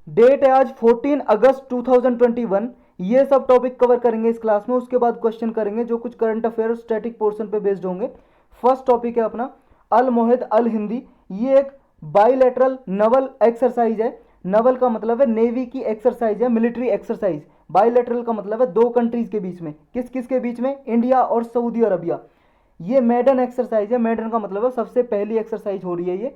Date है आज 14 अगस्त 2021। ये सब टॉपिक कवर करेंगे इस क्लास में। उसके बाद क्वेश्चन करेंगे जो कुछ करंट अफेयर स्टैटिक पोर्शन पे बेस्ड होंगे। फर्स्ट टॉपिक है अपना अल मोहिद अल हिंदी। ये एक बाइलेटरल नवल एक्सरसाइज है। नवल का मतलब है नेवी की एक्सरसाइज है, मिलिट्री एक्सरसाइज। बाइलेटरल का मतलब है दो कंट्रीज के बीच में। किस किस के बीच में? इंडिया और सऊदी अरबिया। ये मेडन एक्सरसाइज है। मेडन का मतलब है सबसे पहली एक्सरसाइज हो रही है ये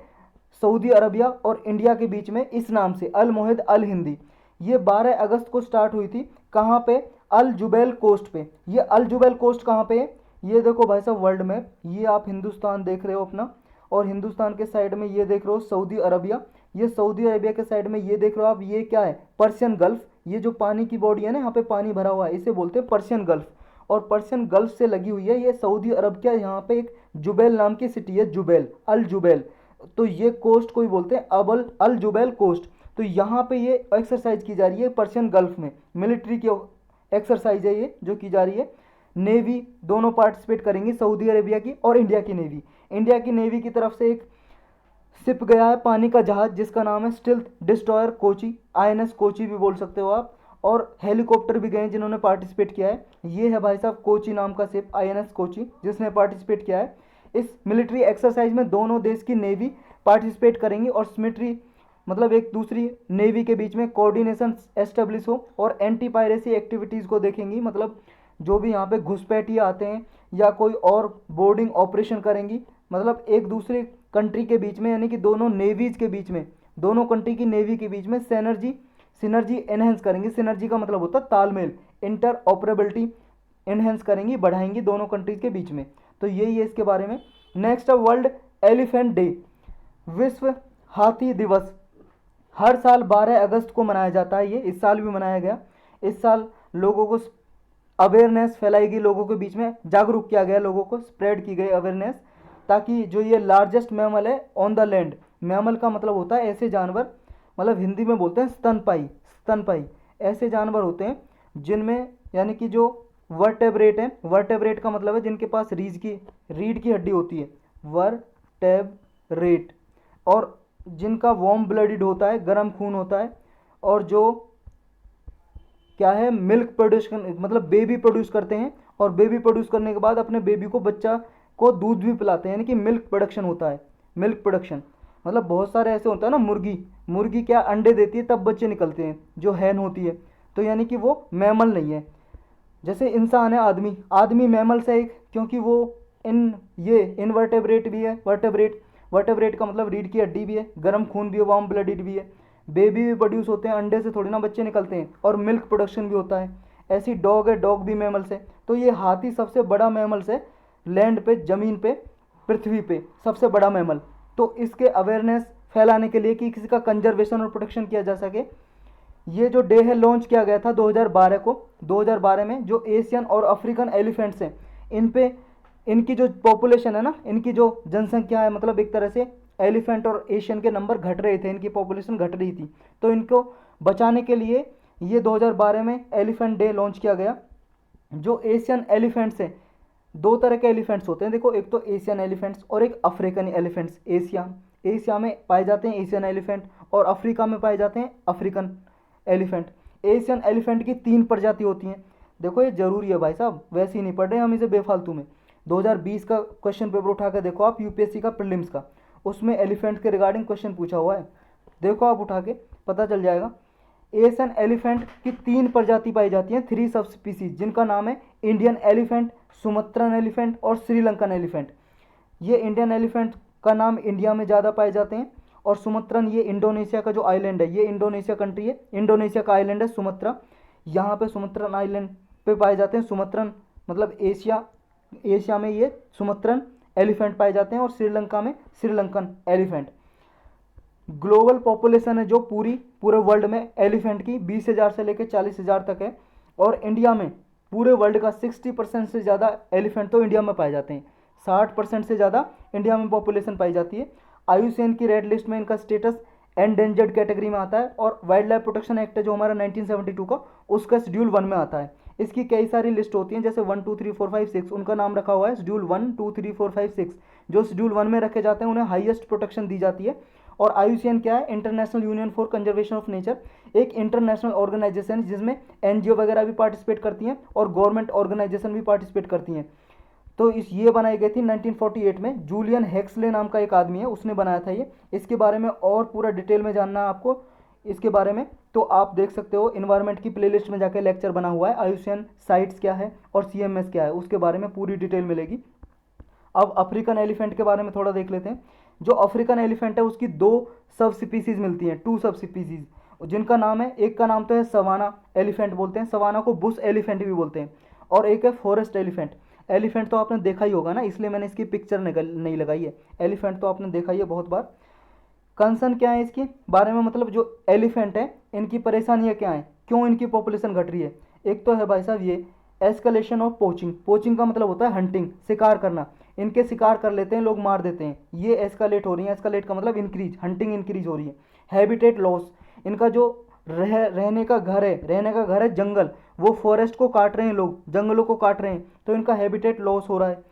सऊदी अरबिया और इंडिया के बीच में, इस नाम से अल मोहिद अल हिंदी। ये 12 अगस्त को स्टार्ट हुई थी। कहाँ पे? अल जुबैल कोस्ट पे। ये अल जुबैल कोस्ट कहाँ पे है? ये देखो भाई साहब वर्ल्ड मैप। ये आप हिंदुस्तान देख रहे हो अपना, और हिंदुस्तान के साइड में ये देख रहे हो सऊदी अरबिया। ये सऊदी अरबिया के साइड में ये देख रहे हो आप, ये क्या है? Persian gulf. ये जो पानी की बॉडी है ना, यहाँ पे पानी भरा हुआ है, इसे बोलते हैं पर्शियन गल्फ। और पर्शियन गल्फ से लगी हुई है ये सऊदी अरब का। यहाँ पे एक जुबैल नाम की सिटी है, जुबैल, अल जुबैल। तो ये कोस्ट को ही बोलते हैं अबल अल जुबैल कोस्ट। तो यहाँ पे ये एक्सरसाइज की जा रही है पर्शियन गल्फ में। मिलिट्री की एक्सरसाइज है ये जो की जा रही है। नेवी दोनों पार्टिसिपेट करेंगी, सऊदी अरेबिया की और इंडिया की नेवी। इंडिया की नेवी की तरफ से एक सिप गया है, पानी का जहाज, जिसका नाम है stealth destroyer Kochi, INS Kochi भी बोल सकते हो आप। और हेलीकॉप्टर भी गए हैं जिन्होंने पार्टिसिपेट किया है। ये है भाई साहब कोची नाम का शिप, आईएनएस कोची, जिसने पार्टिसिपेट किया है। इस मिलिट्री एक्सरसाइज में दोनों देश की नेवी पार्टिसिपेट करेंगी और मिलिट्री मतलब एक दूसरी नेवी के बीच में कोऑर्डिनेशन एस्टेब्लिश हो और एंटी पायरेसी एक्टिविटीज़ को देखेंगी। मतलब जो भी यहाँ पे घुसपैठिए आते हैं या कोई और बोर्डिंग ऑपरेशन करेंगी, मतलब एक दूसरे कंट्री के बीच में, यानी कि दोनों नेवीज के बीच में, दोनों कंट्री की नेवी के बीच में सिनर्जी एनहेंस करेंगी। सिनर्जी का मतलब होता है तालमेल, इंटर ऑपरेबिलिटी एनहेंस करेंगी, बढ़ाएंगी दोनों कंट्रीज के बीच में। तो यही है इसके बारे में। नेक्स्ट है वर्ल्ड एलिफेंट डे, विश्व हाथी दिवस। हर साल 12 अगस्त को मनाया जाता है ये, इस साल भी मनाया गया। इस साल लोगों को अवेयरनेस फैलाई गई, लोगों के बीच में जागरूक किया गया, लोगों को स्प्रेड की गई अवेयरनेस, ताकि जो ये लार्जेस्ट मैमल है ऑन द लैंड, मैमल का मतलब होता है ऐसे जानवर, मतलब हिंदी में बोलते हैं स्तनपाई, स्तनपाई ऐसे जानवर होते हैं जिनमें, यानी कि जो वर्टेब्रेट है, वर्टेब्रेट का मतलब है जिनके पास रीढ़ की हड्डी होती है, वर्टेब्रेट, और जिनका वार्म ब्लडेड होता है, गर्म खून होता है, और जो क्या है, मिल्क प्रोड्यूस मतलब बेबी प्रोड्यूस करते हैं, और बेबी प्रोड्यूस करने के बाद अपने बेबी को, बच्चा को दूध भी पिलाते हैं, यानी कि मिल्क प्रोडक्शन होता है। मिल्क प्रोडक्शन मतलब बहुत सारे ऐसे होता है ना, मुर्गी, मुर्गी क्या अंडे देती है तब बच्चे निकलते हैं, जो हैन होती है। तो यानी कि वो मैमल नहीं है। जैसे इंसान है, आदमी, आदमी मैमल से एक, क्योंकि वो ये इनवर्टेब्रेट भी है, वर्टेब्रेट, वर्टेब्रेट का मतलब रीढ़ की हड्डी भी है, गर्म खून भी है, वार्म ब्लडेड भी है, बेबी भी प्रोड्यूस होते हैं, अंडे से थोड़ी ना बच्चे निकलते हैं, और मिल्क प्रोडक्शन भी होता है। ऐसी डॉग है, डॉग भी मैमल्स है। तो ये हाथी सबसे बड़ा मैमल्स है लैंड पे, ज़मीन पे, पृथ्वी पे सबसे बड़ा मैमल। तो इसके अवेयरनेस फैलाने के लिए कि किसी का कंजर्वेशन और प्रोटेक्शन किया जा सके, ये जो डे है लॉन्च किया गया था 2012 को। 2012 में जो एशियन और अफ्रीकन एलिफेंट्स हैं, इन पे, इनकी जो पॉपुलेशन है ना, इनकी जो जनसंख्या है, मतलब एक तरह से एलिफेंट और एशियन के नंबर घट रहे थे, इनकी पॉपुलेशन घट रही थी। तो इनको बचाने के लिए ये 2012 में एलिफेंट डे लॉन्च किया गया। जो एशियन एलिफेंट्स हैं, दो तरह के एलिफेंट्स होते हैं देखो, एक तो एशियन एलिफेंट्स और एक अफ्रीकन एलिफेंट्स। एशिया में पाए जाते हैं एशियन एलिफेंट, और अफ्रीका में पाए जाते हैं अफ्रीकन एलिफेंट। एशियन एलिफेंट की 3 प्रजाति होती हैं। देखो ये जरूरी है भाई साहब, वैसे ही नहीं पढ़ रहे हम इसे बेफालतू में। 2020 का क्वेश्चन पेपर उठा कर देखो आप, यूपीएससी का प्रीलिम्स का, उसमें एलिफेंट के रिगार्डिंग क्वेश्चन पूछा हुआ है। देखो आप उठा के, पता चल जाएगा। एशियन एलिफेंट की 3 प्रजाति पाई जाती हैं, 3 सब स्पीसीज, जिनका नाम है इंडियन एलिफेंट, सुमत्रन एलिफेंट और श्रीलंकन एलिफेंट। ये इंडियन एलिफेंट का नाम इंडिया में ज़्यादा पाए जाते हैं, और सुमत्रन ये इंडोनेशिया का जो आइलैंड है, ये इंडोनेशिया कंट्री है, इंडोनेशिया का आइलैंड है सुमत्रा, यहाँ पे सुमत्रन आइलैंड पे पाए जाते हैं। सुमत्रन मतलब एशिया में ये सुमत्रन एलिफेंट पाए जाते हैं, और श्रीलंका में श्रीलंकन एलिफेंट। ग्लोबल पॉपुलेशन है जो पूरे वर्ल्ड में एलिफेंट की 20,000 से लेकर 40,000 तक है, और इंडिया में पूरे वर्ल्ड का 60% से ज़्यादा एलिफेंट तो इंडिया में पाए जाते हैं। 60% से ज़्यादा इंडिया में पॉपुलेशन पाई जाती है। आईयूसीएन की रेड लिस्ट में इनका स्टेटस एंडेंजर्ड कैटेगरी में आता है, और वाइल्ड लाइफ प्रोटेक्शन एक्ट है जो हमारा 1972 का, उसका शेड्यूल 1 में आता है। इसकी कई सारी लिस्ट होती हैं, जैसे 1 2 3 4 5 6 उनका नाम रखा हुआ है शेड्यूल 1 2 3 4 5 6। जो शेड्यूल 1 में रखे जाते हैं उन्हें हाईएस्ट प्रोटेक्शन दी जाती है, और IUCN क्या है, international union for conservation of nature, एक इंटरनेशनल ऑर्गेनाइजेशन जिसमें NGO वगैरह भी पार्टिसिपेट करती हैं और गवर्नमेंट ऑर्गेनाइजेशन भी पार्टिसिपेट करती हैं। तो इस ये बनाई गई थी 1948 में। जूलियन हेक्सले नाम का एक आदमी है, उसने बनाया था ये। इसके बारे में और पूरा डिटेल में जानना है आपको इसके बारे में, तो आप देख सकते हो इन्वायरमेंट की प्लेलिस्ट में जाके लेक्चर बना हुआ है, IUCN साइट्स क्या है और CMS क्या है, उसके बारे में पूरी डिटेल मिलेगी। अब अफ्रीकन एलिफेंट के बारे में थोड़ा देख लेते हैं। जो अफ्रीकन एलिफेंट है उसकी 2 सब स्पीसीज मिलती हैं, 2 सब स्पीसीज, जिनका नाम है, एक का नाम तो है सवाना एलिफेंट बोलते हैं, सवाना को बुश एलिफेंट भी बोलते हैं, और एक है फॉरेस्ट एलिफेंट। एलिफेंट तो आपने देखा ही होगा ना, इसलिए मैंने इसकी पिक्चर नहीं लगाई है। एलिफेंट तो आपने देखा ही है बहुत बार। कंसर्न क्या है इसके बारे में, मतलब जो एलिफेंट है इनकी परेशानियाँ क्या हैं, क्यों इनकी पॉपुलेशन घट रही है। एक तो है भाई साहब ये एस्केलेशन ऑफ पोचिंग। पोचिंग का मतलब होता है हंटिंग, शिकार करना। इनके शिकार कर लेते हैं लोग, मार देते हैं, ये एस्केलेट हो रही है। एस्केलेट का मतलब इंक्रीज, हंटिंग इंक्रीज हो रही है। हैबिटेट लॉस, इनका जो रहने का घर है, जंगल, वो फॉरेस्ट को काट रहे हैं लोग, जंगलों को काट रहे हैं, तो इनका हैबिटेट लॉस हो रहा है।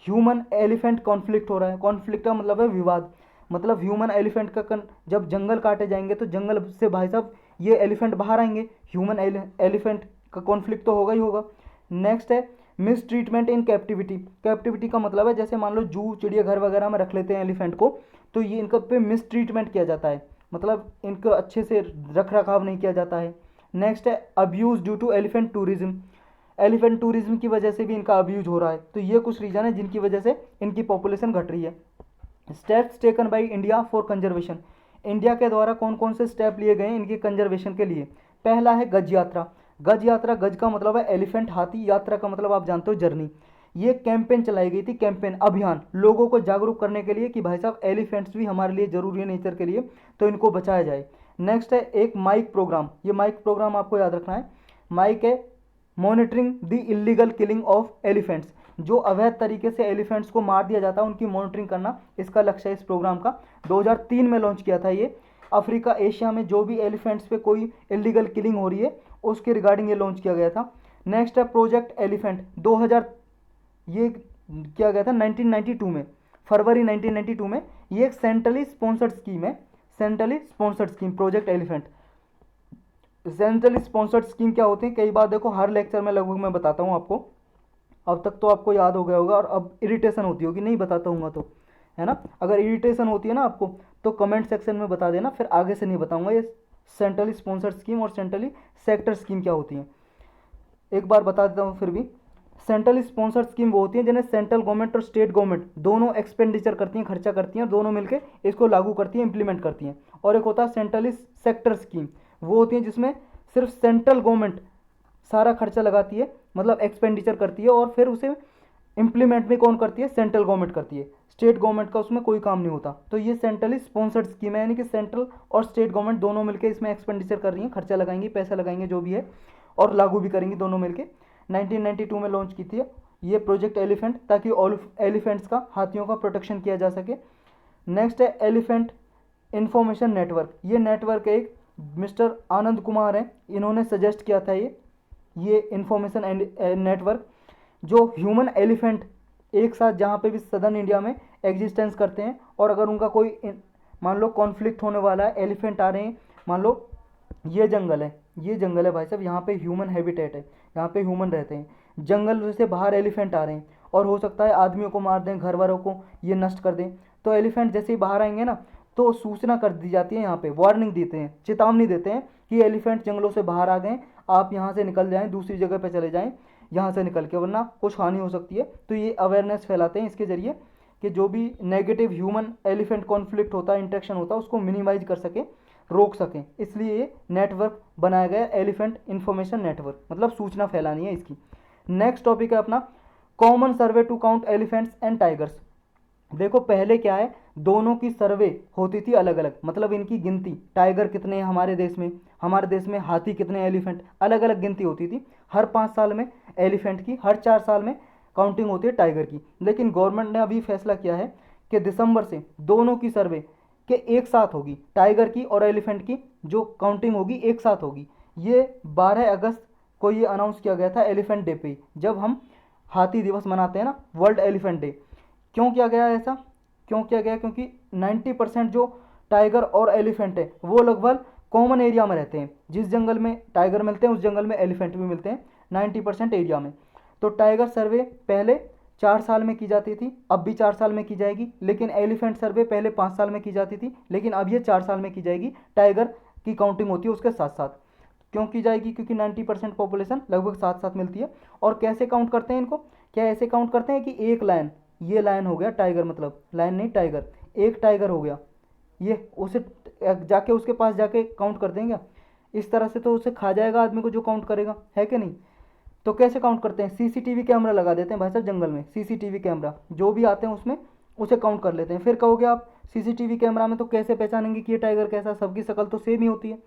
ह्यूमन एलिफेंट कॉन्फ्लिक्ट हो रहा है। कॉन्फ्लिक्ट का मतलब है विवाद, मतलब ह्यूमन एलिफेंट का जब जंगल काटे जाएंगे तो जंगल से भाई साहब ये एलिफेंट बाहर आएंगे, ह्यूमन एलिफेंट का कॉन्फ्लिक्ट तो होगा ही होगा। नेक्स्ट है मिस ट्रीटमेंट इन कैप्टिविटी। कैप्टिविटी का मतलब है जैसे मान लो जू चिड़ियाघर वगैरह में रख लेते हैं एलिफेंट को, तो ये इनका पे मिस ट्रीटमेंट किया जाता है, मतलब इनको अच्छे से रख रखाव नहीं किया जाता है। नेक्स्ट है abuse due to elephant tourism. Elephant tourism की वजह से भी इनका अब्यूज हो रहा है। तो ये कुछ रीज़न है जिनकी वजह से इनकी पॉपुलेशन घट रही है। Steps taken by India for conservation. India के द्वारा कौन कौन से स्टेप लिए गए हैं इनके कंजर्वेशन के लिए। पहला है गज यात्रा। गज यात्रा, गज का मतलब है एलिफेंट, हाथी, यात्रा का मतलब आप जानते हो जर्नी। ये कैंपेन चलाई गई थी, कैंपेन अभियान, लोगों को जागरूक करने के लिए कि भाई साहब एलिफेंट्स भी हमारे लिए ज़रूरी है नेचर के लिए, तो इनको बचाया जाए। नेक्स्ट है एक माइक प्रोग्राम। ये माइक प्रोग्राम आपको याद रखना है। माइक है monitoring the illegal killing of elephants. जो अवैध तरीके से एलिफेंट्स को मार दिया जाता है उनकी मॉनिटरिंग करना, इसका लक्ष्य है इस प्रोग्राम का। 2003 में लॉन्च किया था ये। अफ्रीका, एशिया में जो भी एलिफेंट्स पे कोई इलीगल किलिंग हो रही है उसके रिगार्डिंग ये लॉन्च किया गया था। नेक्स्ट है प्रोजेक्ट एलिफेंट 2000, ये किया गया था 1992 में, फरवरी 1992 में। ये एक सेंट्रली स्पॉन्सर्ड स्कीम है, centrally sponsored scheme project elephant. Centrally sponsored scheme क्या होती है, कई बार देखो हर लेक्चर में लगभग मैं बताता हूँ आपको, अब तक तो आपको याद हो गया होगा, और अब इरिटेशन होती होगी नहीं बताता हूँ तो, है ना। अगर इरिटेशन होती है ना आपको तो कमेंट सेक्शन में बता देना, फिर आगे से नहीं बताऊँगा ये सेंट्रली स्पॉन्सर्ड स्कीम और सेंट्रली सेक्टर स्कीम क्या होती है। एक बार बता देता हूँ फिर भी। सेंट्रल स्पॉन्सर्ड स्कीम वो होती है जिन्हें सेंट्रल गवर्नमेंट और स्टेट गवर्नमेंट दोनों एक्सपेंडिचर करती हैं, खर्चा करती हैं, और दोनों मिलकर इसको लागू करती हैं, इंप्लीमेंट करती हैं। और एक होता है सेंट्रली सेक्टर स्कीम, वो होती है जिसमें सिर्फ सेंट्रल गवर्नमेंट सारा खर्चा लगाती है, मतलब एक्सपेंडिचर करती है, और फिर उसे इंप्लीमेंट भी कौन करती है, सेंट्रल गवर्नमेंट करती है, स्टेट गवर्नमेंट का उसमें कोई काम नहीं होता। तो ये सेंट्रली स्पॉन्सर्ड स्कीम है, यानी कि सेंट्रल और स्टेट गवर्नमेंट दोनों मिलकर इसमें एक्सपेंडिचर कर रही हैं, खर्चा लगाएंगी, पैसा लगाएंगे जो भी है, और लागू भी करेंगी दोनों मिलकर। 1992 में लॉन्च की थी ये प्रोजेक्ट एलिफेंट, ताकि एलिफेंट्स का, हाथियों का प्रोटेक्शन किया जा सके। नेक्स्ट है एलिफेंट इंफॉर्मेशन नेटवर्क। ये नेटवर्क एक मिस्टर आनंद कुमार हैं, इन्होंने सजेस्ट किया था ये इंफॉर्मेशन नेटवर्क, जो ह्यूमन एलिफेंट एक साथ जहाँ पे भी सदर्न इंडिया में एग्जिस्टेंस करते हैं, और अगर उनका कोई मान लो कॉन्फ्लिक्ट होने वाला है, एलिफेंट आ रहे हैं, मान लो ये जंगल है, ये जंगल है भाई साहब, यहाँ पे ह्यूमन हैबिटेट है, यहाँ पे ह्यूमन रहते हैं, जंगल से बाहर एलिफेंट आ रहे हैं, और हो सकता है आदमियों को मार दें, घर वालों को ये नष्ट कर दें। तो एलिफेंट जैसे ही बाहर आएंगे ना, तो सूचना कर दी जाती है, यहाँ पे वार्निंग देते हैं, चेतावनी देते हैं कि एलिफेंट जंगलों से बाहर आ गए, आप यहाँ से निकल जाएँ, दूसरी जगह पर चले जाएँ, यहाँ से निकल के, वरना कुछ हानि हो सकती है। तो ये अवेयरनेस फैलाते हैं इसके ज़रिए कि जो भी नेगेटिव ह्यूमन एलिफेंट कॉन्फ्लिक्ट होता है, इंटरेक्शन होता है, उसको मिनिमाइज कर सके, रोक सकें। इसलिए ये नेटवर्क बनाया गया, एलिफेंट इंफॉर्मेशन नेटवर्क, मतलब सूचना फैलानी है इसकी। नेक्स्ट टॉपिक है अपना common survey to count elephants and tigers. देखो पहले क्या है, दोनों की सर्वे होती थी अलग अलग, मतलब इनकी गिनती, टाइगर कितने हैं हमारे देश में हाथी कितने, एलिफेंट, अलग अलग गिनती होती थी। हर 5 साल में एलिफेंट की, हर 4 साल में काउंटिंग होती है टाइगर की। लेकिन गवर्नमेंट ने अभी फैसला किया है कि दिसंबर से दोनों की सर्वे के एक साथ होगी, टाइगर की और एलिफेंट की जो काउंटिंग होगी एक साथ होगी। ये 12 अगस्त को ये अनाउंस किया गया था एलिफेंट डे पे, जब हम हाथी दिवस मनाते हैं ना, वर्ल्ड एलिफेंट डे। क्यों किया गया ऐसा, क्यों किया गया, क्योंकि 90% जो टाइगर और एलिफेंट है वो लगभग कॉमन एरिया में रहते हैं। जिस जंगल में टाइगर मिलते हैं उस जंगल में एलिफेंट भी मिलते हैं 90% एरिया में। तो टाइगर सर्वे पहले 4 साल में की जाती थी, अब भी 4 साल में की जाएगी, लेकिन एलिफेंट सर्वे पहले 5 साल में की जाती थी, लेकिन अब ये 4 साल में की जाएगी। टाइगर की काउंटिंग होती है उसके साथ साथ। क्यों की जाएगी? क्योंकि 90% पॉपुलेशन लगभग साथ साथ मिलती है। और कैसे काउंट करते हैं इनको? क्या ऐसे काउंट करते हैं कि एक लायन, ये लायन हो गया टाइगर, मतलब लायन नहीं टाइगर, एक टाइगर हो गया, ये उसे जाके उसके पास जाके काउंट कर देंगे? इस तरह से तो उसे खा जाएगा आदमी को जो काउंट करेगा, है कि नहीं? तो कैसे काउंट करते हैं? सीसीटीवी कैमरा लगा देते हैं भाई साहब जंगल में। सीसीटीवी कैमरा जो भी आते हैं उसमें उसे काउंट कर लेते हैं। फिर कहोगे आप सीसीटीवी कैमरा में तो कैसे पहचानेंगे कि ये टाइगर कैसा? सबकी शक्ल तो सेम ही होती है।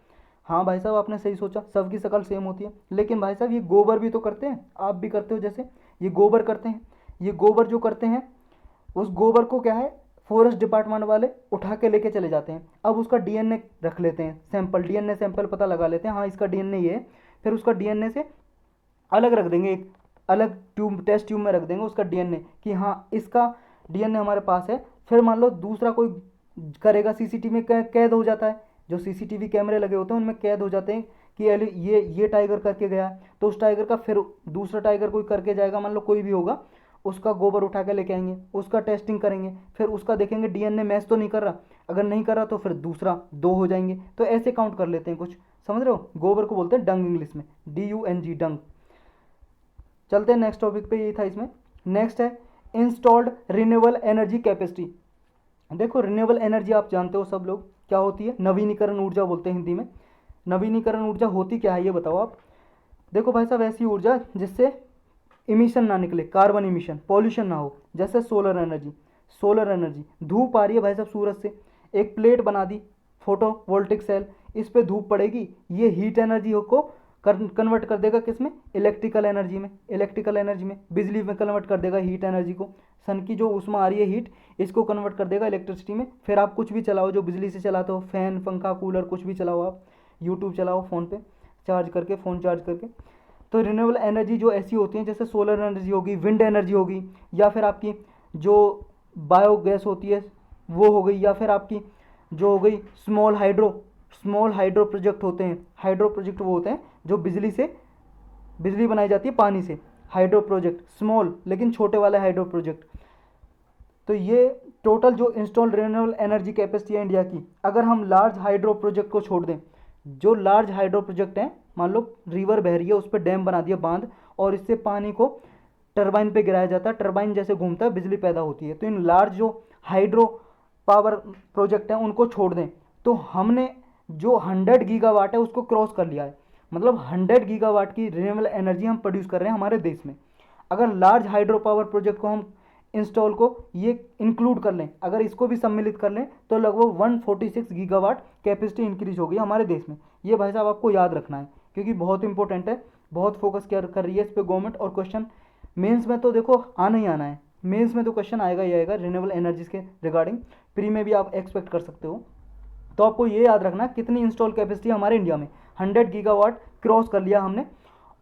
हाँ भाई साहब, आपने सही सोचा, सबकी शक्ल सेम होती है, लेकिन भाई साहब ये गोबर भी तो करते हैं, आप भी करते हो जैसे ये गोबर करते हैं। ये गोबर जो करते हैं उस गोबर को क्या है, फॉरेस्ट डिपार्टमेंट वाले उठा के लेके चले जाते हैं। अब उसका डीएनए रख लेते हैं, सैंपल, डीएनए सैंपल पता लगा लेते हैं, हाँ इसका डीएनए ये है। फिर उसका डीएनए से अलग रख देंगे, एक अलग ट्यूब, टेस्ट ट्यूब में रख देंगे उसका डीएनए कि हाँ इसका डीएनए हमारे पास है। फिर मान लो दूसरा कोई करेगा, सीसीटीवी में कैद हो जाता है, जो सीसीटीवी कैमरे लगे होते हैं उनमें कैद हो जाते हैं कि ये टाइगर करके गया है, तो उस टाइगर का फिर दूसरा टाइगर कोई करके जाएगा, मान लो कोई भी होगा, उसका गोबर उठा के लेके आएंगे, उसका टेस्टिंग करेंगे, फिर उसका देखेंगे डीएनए मैच तो नहीं कर रहा, अगर नहीं कर रहा तो फिर दूसरा 2 हो जाएंगे। तो ऐसे काउंट कर लेते हैं कुछ, समझ रहे हो? गोबर को बोलते हैं डंग इंग्लिश में, DUNG, डंग। चलते हैं नेक्स्ट टॉपिक पे, यही था इसमें। नेक्स्ट है इंस्टॉल्ड रिन्यूएबल एनर्जी कैपेसिटी। देखो रिन्यूएबल एनर्जी आप जानते हो सब लोग क्या होती है, नवीनीकरण ऊर्जा बोलते हैं हिंदी में। नवीनीकरण ऊर्जा होती क्या है ये बताओ आप। देखो भाई साहब, ऐसी ऊर्जा जिससे इमिशन ना निकले, कार्बन इमिशन, पॉल्यूशन ना हो, जैसे सोलर एनर्जी। सोलर एनर्जी, धूप आ रही है भाई साहब सूरज से, एक प्लेट बना दी, फोटो वोल्टिक सेल, इस पे धूप पड़ेगी, ये हीट एनर्जी को कन्वर्ट कर देगा किस में? इलेक्ट्रिकल एनर्जी में। इलेक्ट्रिकल एनर्जी में, बिजली में कन्वर्ट कर देगा हीट एनर्जी को। सन की जो उष्मा आ रही है हीट, इसको कन्वर्ट कर देगा इलेक्ट्रिसिटी में। फिर आप कुछ भी चलाओ जो बिजली से चलाते हो, फैन, पंखा, कूलर, कुछ भी चलाओ आप, यूट्यूब चलाओ फ़ोन पे चार्ज करके, फ़ोन चार्ज करके। तो रिन्यूएबल एनर्जी जो ऐसी होती हैं, जैसे सोलर एनर्जी होगी, विंड एनर्जी होगी, या फिर आपकी जो बायोगैस होती है वो हो गई, या फिर आपकी जो हो गई स्मॉल हाइड्रो प्रोजेक्ट होते हैं। हाइड्रो प्रोजेक्ट वो होते हैं जो बिजली से, बिजली बनाई जाती है पानी से, हाइड्रो प्रोजेक्ट, स्मॉल लेकिन छोटे वाले हाइड्रो प्रोजेक्ट। तो ये टोटल जो इंस्टॉल्ड रिन्यूएबल एनर्जी कैपेसिटी है इंडिया की, अगर हम लार्ज हाइड्रो प्रोजेक्ट को छोड़ दें, जो लार्ज हाइड्रो प्रोजेक्ट हैं, मान लो रिवर बह रही है, उस पर डैम बना दिया, बांध, और इससे पानी को टरबाइन पे गिराया जाता है, टरबाइन जैसे घूमता है, बिजली पैदा होती है। तो इन लार्ज जो हाइड्रो पावर प्रोजेक्ट हैं उनको छोड़ दें, तो हमने जो 100 गीगावाट है उसको क्रॉस कर लिया है। मतलब 100 गीगावाट की रिन्यूएबल एनर्जी हम प्रोड्यूस कर रहे हैं हमारे देश में। अगर लार्ज हाइड्रो पावर प्रोजेक्ट को हम इंस्टॉल को ये इंक्लूड कर लें, अगर इसको भी सम्मिलित कर लें, तो लगभग 146 गीगावाट कैपेसिटी इंक्रीज होगी हमारे देश में। ये भाई साहब आपको याद रखना है, क्योंकि बहुत इंपॉर्टेंट है, बहुत फोकस कर रही है इस पर गवर्नमेंट। और क्वेश्चन मेंस में तो देखो आना ही आना है, मेंस में तो क्वेश्चन आएगा ही आएगा रिन्यूएबल एनर्जीज के रिगार्डिंग, प्री में भी आप एक्सपेक्ट कर सकते हो। तो आपको ये याद रखना कितनी इंस्टॉल कैपेसिटी हमारे इंडिया में, 100 गीगावाट क्रॉस कर लिया हमने,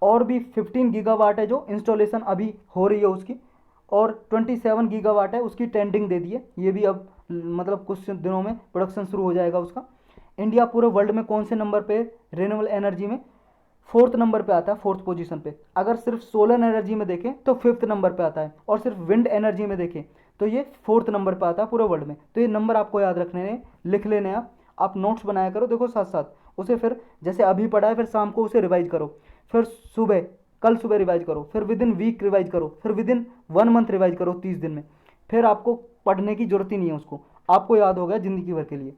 और भी 15 गीगावाट है जो इंस्टॉलेशन अभी हो रही है उसकी, और 27 गीगावाट है उसकी टेंडिंग दे दी है, ये भी अब मतलब कुछ दिनों में प्रोडक्शन शुरू हो जाएगा उसका। इंडिया पूरे वर्ल्ड में कौन से नंबर पे रिन्यूएबल एनर्जी में? 4th नंबर पे आता है, 4th पोजीशन पे। अगर सिर्फ सोलर एनर्जी में देखें तो 5th नंबर पे आता है, और सिर्फ विंड एनर्जी में देखें तो ये 4th नंबर पे आता है पूरे वर्ल्ड में। तो ये नंबर आपको याद रखने हैं, लिख लेने आप नोट्स बनाया करो, देखो साथ साथ उसे, फिर जैसे अभी पढ़ा है फिर शाम को उसे रिवाइज करो, फिर सुबह, कल सुबह रिवाइज करो, फिर विद इन वीक रिवाइज करो, फिर विद इन 1 मंथ रिवाइज करो 30 दिन में। फिर आपको पढ़ने की जरूरत ही नहीं है उसको, आपको याद हो गया ज़िंदगी भर के लिए।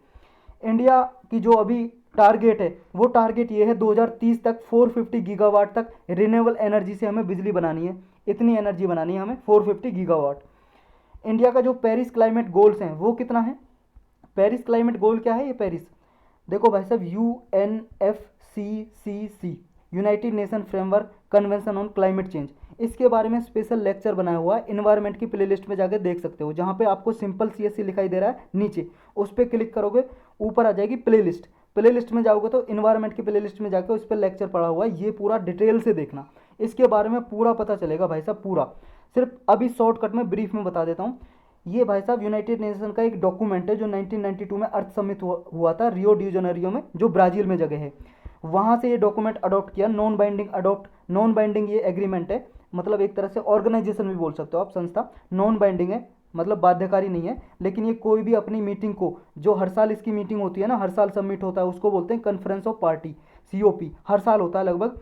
इंडिया की जो अभी टारगेट है, वो टारगेट ये है 2030 तक 450 गीगावाट तक रिन्यूएबल एनर्जी से हमें बिजली बनानी है, इतनी एनर्जी बनानी है हमें 450 गीगावाट। इंडिया का जो पेरिस क्लाइमेट गोल्स हैं वो कितना है? पेरिस क्लाइमेट गोल क्या है? ये पेरिस, देखो भाई साहब, UNFCCC, United nation framework convention on climate change, इसके बारे में स्पेशल लेक्चर बनाया हुआ है, इन्वायरमेंट की प्लेलिस्ट में जाकर देख सकते हो, जहाँ पे आपको सिंपल CSC लिखाई दे रहा है नीचे, उस पर क्लिक करोगे ऊपर आ जाएगी प्लेलिस्ट, प्लेलिस्ट में जाओगे तो इन्वायरमेंट की प्लेलिस्ट में जाकर उस पर लेक्चर पढ़ा हुआ है, ये पूरा डिटेल से देखना, इसके बारे में पूरा पता चलेगा भाई साहब पूरा। सिर्फ अभी शॉर्टकट में ब्रीफ में बता देता हूँ। ये भाई साहब यूनाइटेड नेशन का एक डॉक्यूमेंट है जो 1992 में अर्थ समिट हुआ था रियो डी जेनेरियो में, जो ब्राज़ील में जगह है। वहाँ से ये डॉक्यूमेंट अडॉप्ट किया, नॉन बाइंडिंग ये एग्रीमेंट है, मतलब एक तरह से ऑर्गेनाइजेशन भी बोल सकते हो आप, संस्था नॉन बाइंडिंग है, मतलब बाध्यकारी नहीं है। लेकिन ये कोई भी अपनी मीटिंग को, जो हर साल इसकी मीटिंग होती है ना, हर साल सबमिट होता है, उसको बोलते हैं कॉन्फ्रेंस ऑफ पार्टी, COP, हर साल होता है लगभग।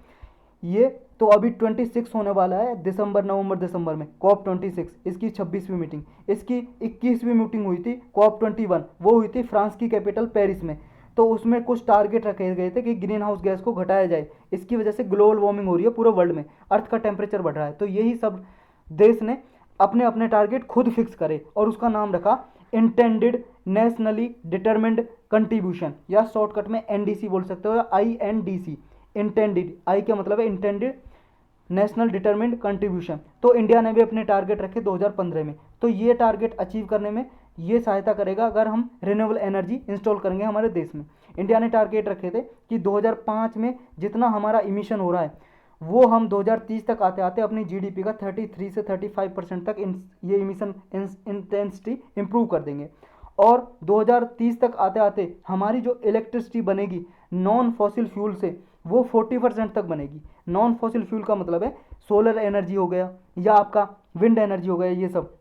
ये तो अभी 26 होने वाला है नवंबर दिसंबर में, COP26, इसकी 26वीं मीटिंग। इसकी 21वीं मीटिंग हुई थी COP21, वो हुई थी फ्रांस की कैपिटल पेरिस में। तो उसमें कुछ टारगेट रखे गए थे कि ग्रीन हाउस गैस को घटाया जाए, इसकी वजह से ग्लोबल वार्मिंग हो रही है पूरे वर्ल्ड में, अर्थ का टेम्परेचर बढ़ रहा है। तो यही सब देश ने अपने अपने टारगेट खुद फिक्स करे और उसका नाम रखा इंटेंडेड नेशनली डिटरमिन्ड कंट्रीब्यूशन, या शॉर्टकट में NDC बोल सकते हो, या INDC। इंटेंडेड, आई का मतलब है इंटेंडेड नेशनल डिटरमिन्ड कंट्रीब्यूशन। तो इंडिया ने भी अपने टारगेट रखे 2015 में। तो ये टारगेट अचीव करने में ये सहायता करेगा अगर हम रिन्यूएबल एनर्जी इंस्टॉल करेंगे हमारे देश में। इंडिया ने टारगेट रखे थे कि 2005 में जितना हमारा इमिशन हो रहा है वो हम 2030 तक आते आते अपनी GDP का 33 से 35% तक ये इमिशन इंटेंसिटी इंप्रूव कर देंगे। और 2030 तक आते आते हमारी जो इलेक्ट्रिसिटी बनेगी नॉन फॉसिल फ्यूल से, वो 40% तक बनेगी। नॉन फॉसिल फ्यूल का मतलब है सोलर एनर्जी हो गया या आपका विंड एनर्जी हो गया, ये सब।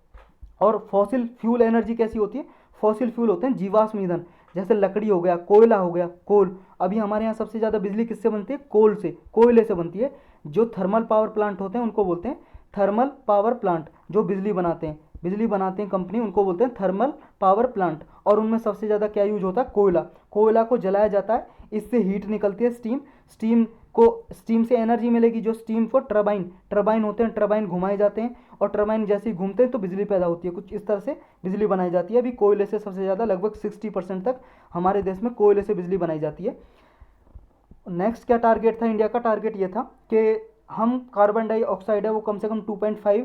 और फॉसिल फ्यूल एनर्जी कैसी होती है? फॉसिल फ्यूल होते हैं जीवाश्म ईंधन, जैसे लकड़ी हो गया, कोयला हो गया, कोल। अभी हमारे यहाँ सबसे ज़्यादा बिजली किससे बनती है? कोल से, कोयले से बनती है। जो थर्मल पावर प्लांट होते हैं उनको बोलते हैं थर्मल पावर प्लांट। जो बिजली बनाते हैं कंपनी, उनको बोलते हैं थर्मल पावर प्लांट। और उनमें सबसे ज़्यादा क्या यूज होता है? कोयला। कोयला को जलाया जाता है, इससे हीट निकलती है, स्टीम से एनर्जी मिलेगी। जो स्टीम को टरबाइन होते हैं, टरबाइन घुमाए जाते हैं, और टरबाइन जैसे ही घूमते हैं तो बिजली पैदा होती है। कुछ इस तरह से बिजली बनाई जाती है। अभी कोयले से सबसे ज़्यादा, लगभग 60% तक हमारे देश में कोयले से बिजली बनाई जाती है। नेक्स्ट क्या टारगेट था इंडिया का? टारगेट ये था कि हम कार्बन डाइऑक्साइड है वो कम से कम 2.5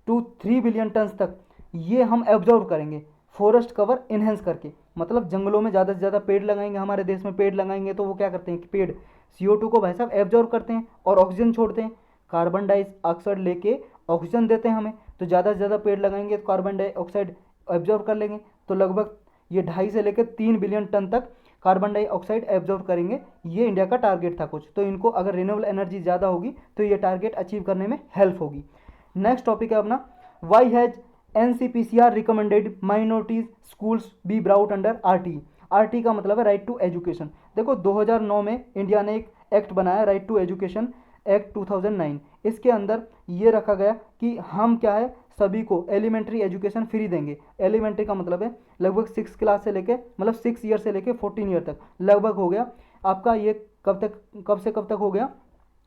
to 3 बिलियन टन तक ये हम एब्जॉर्व करेंगे, फॉरेस्ट कवर इन्हेंस करके। मतलब जंगलों में ज़्यादा से ज़्यादा पेड़ लगाएंगे, हमारे देश में पेड़ लगाएंगे तो वो क्या करते हैं कि पेड़ CO2 को भाई साहब एब्जॉर्व करते हैं और ऑक्सीजन छोड़ते हैं। कार्बन डाइऑक्साइड लेके ऑक्सीजन देते हैं हमें। तो ज़्यादा से ज़्यादा पेड़ लगाएंगे तो कार्बन डाइऑक्साइड एब्जॉर्व कर लेंगे। तो लगभग ये 2.5 से लेकर 3 बिलियन टन तक कार्बन डाइऑक्साइड एब्जॉर्ब करेंगे। ये इंडिया का टारगेट था कुछ। तो इनको अगर रिन्यूएबल एनर्जी ज़्यादा होगी तो ये टारगेट अचीव करने में हेल्प होगी। नेक्स्ट टॉपिक है अपना, why has NCPCR recommended minorities schools be brought under RT। RT का मतलब है राइट टू एजुकेशन। देखो 2009 में इंडिया ने एक एक्ट बनाया, राइट टू एजुकेशन एक्ट 2009। इसके अंदर ये रखा गया कि हम क्या है, सभी को एलिमेंट्री एजुकेशन फ्री देंगे। एलिमेंट्री का मतलब है लगभग 6 क्लास से लेके, मतलब 6 ईयर से लेके 14 ईयर तक लगभग हो गया आपका। ये कब से कब तक हो गया?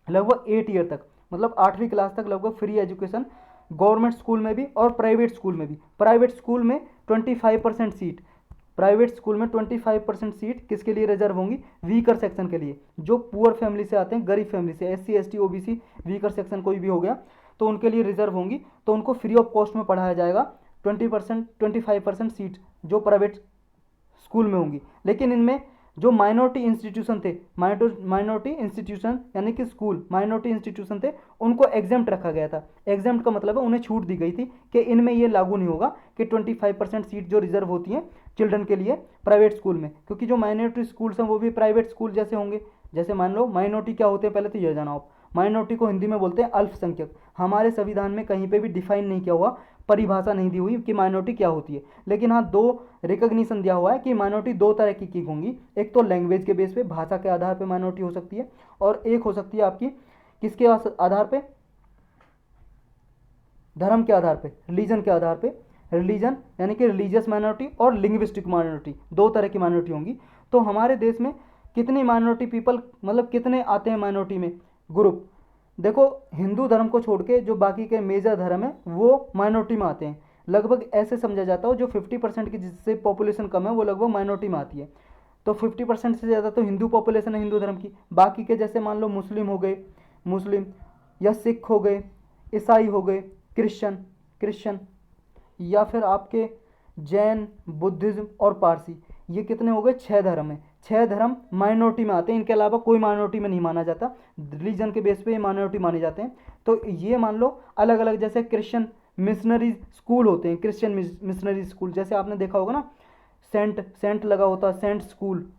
लगभग 8 ईयर तक, मतलब 8वीं क्लास तक लगभग फ्री एजुकेशन गवर्नमेंट स्कूल में भी और प्राइवेट स्कूल में भी। प्राइवेट स्कूल में 25% सीट, प्राइवेट स्कूल में 25% सीट किसके लिए रिजर्व होंगी? वीकर सेक्शन के लिए, जो पुअर फैमिली से आते हैं, गरीब फैमिली से, SC ST OBC weaker section कोई भी हो गया तो उनके लिए रिजर्व होंगी। तो उनको फ्री ऑफ कॉस्ट में पढ़ाया जाएगा। 25% सीट जो प्राइवेट स्कूल में होंगी। लेकिन इनमें जो माइनॉरिटी इंस्टीट्यूशन थे, माइनॉरिटी इंस्टीट्यूशन यानी कि स्कूल माइनॉरिटी इंस्टीट्यूशन थे, उनको एग्जेम्प्ट रखा गया था। एग्जेम्प्ट का मतलब है उन्हें छूट दी गई थी कि इनमें ये लागू नहीं होगा कि 25% सीट जो रिजर्व होती हैं चिल्ड्रन के लिए प्राइवेट स्कूल में, क्योंकि जो माइनॉरिटी स्कूल्स हैं वो भी प्राइवेट स्कूल जैसे होंगे। जैसे मान लो माइनॉरिटी क्या होते हैं, पहले तो ये जाना आप, माइनॉरिटी को हिंदी में बोलते हैं अल्पसंख्यक। हमारे संविधान में कहीं पे भी डिफाइन नहीं किया हुआ, परिभाषा नहीं दी हुई कि माइनॉरिटी क्या होती है। लेकिन हाँ, 2 रिकग्निशन दिया हुआ है कि माइनॉरिटी 2 तरह की होंगी। एक तो लैंग्वेज के बेस पे, भाषा के आधार पे माइनॉरिटी हो सकती है, और एक हो सकती है आपकी किसके आधार पे? धर्म के आधार पे, रिलीजन के आधार पे। रिलीजन यानी कि रिलीजियस माइनॉरिटी और लिंग्विस्टिक माइनॉरिटी, 2 तरह की माइनॉरिटी होंगी। तो हमारे देश में कितनी माइनॉरिटी पीपल, मतलब कितने आते हैं माइनॉरिटी में ग्रुप? देखो हिंदू धर्म को छोड़ के जो बाकी के मेजर धर्म है वो माइनॉरिटी में आते हैं। लगभग ऐसे समझा जाता हो जो 50% की जिससे पॉपुलेशन कम है वो लगभग माइनॉरिटी में आती है। तो 50% से ज़्यादा तो हिंदू पॉपुलेशन है हिंदू धर्म की। बाकी के जैसे मान लो मुस्लिम हो गए, मुस्लिम या सिख हो गए, ईसाई हो गए, क्रिश्चियन या फिर आपके जैन, बुद्धिज्म और पारसी, ये कितने हो गए? 6 धर्म है। 6 धर्म माइनॉरिटी में आते हैं। इनके अलावा कोई माइनॉरिटी में नहीं माना जाता, रिलीजन के बेस पे ये माइनॉरिटी माने जाते हैं। तो ये मान लो अलग अलग, जैसे क्रिश्चियन मिशनरी स्कूल होते हैं, क्रिश्चियन मिशनरी स्कूल, जैसे आपने देखा होगा ना, सेंट लगा होता है, सेंट स्कूल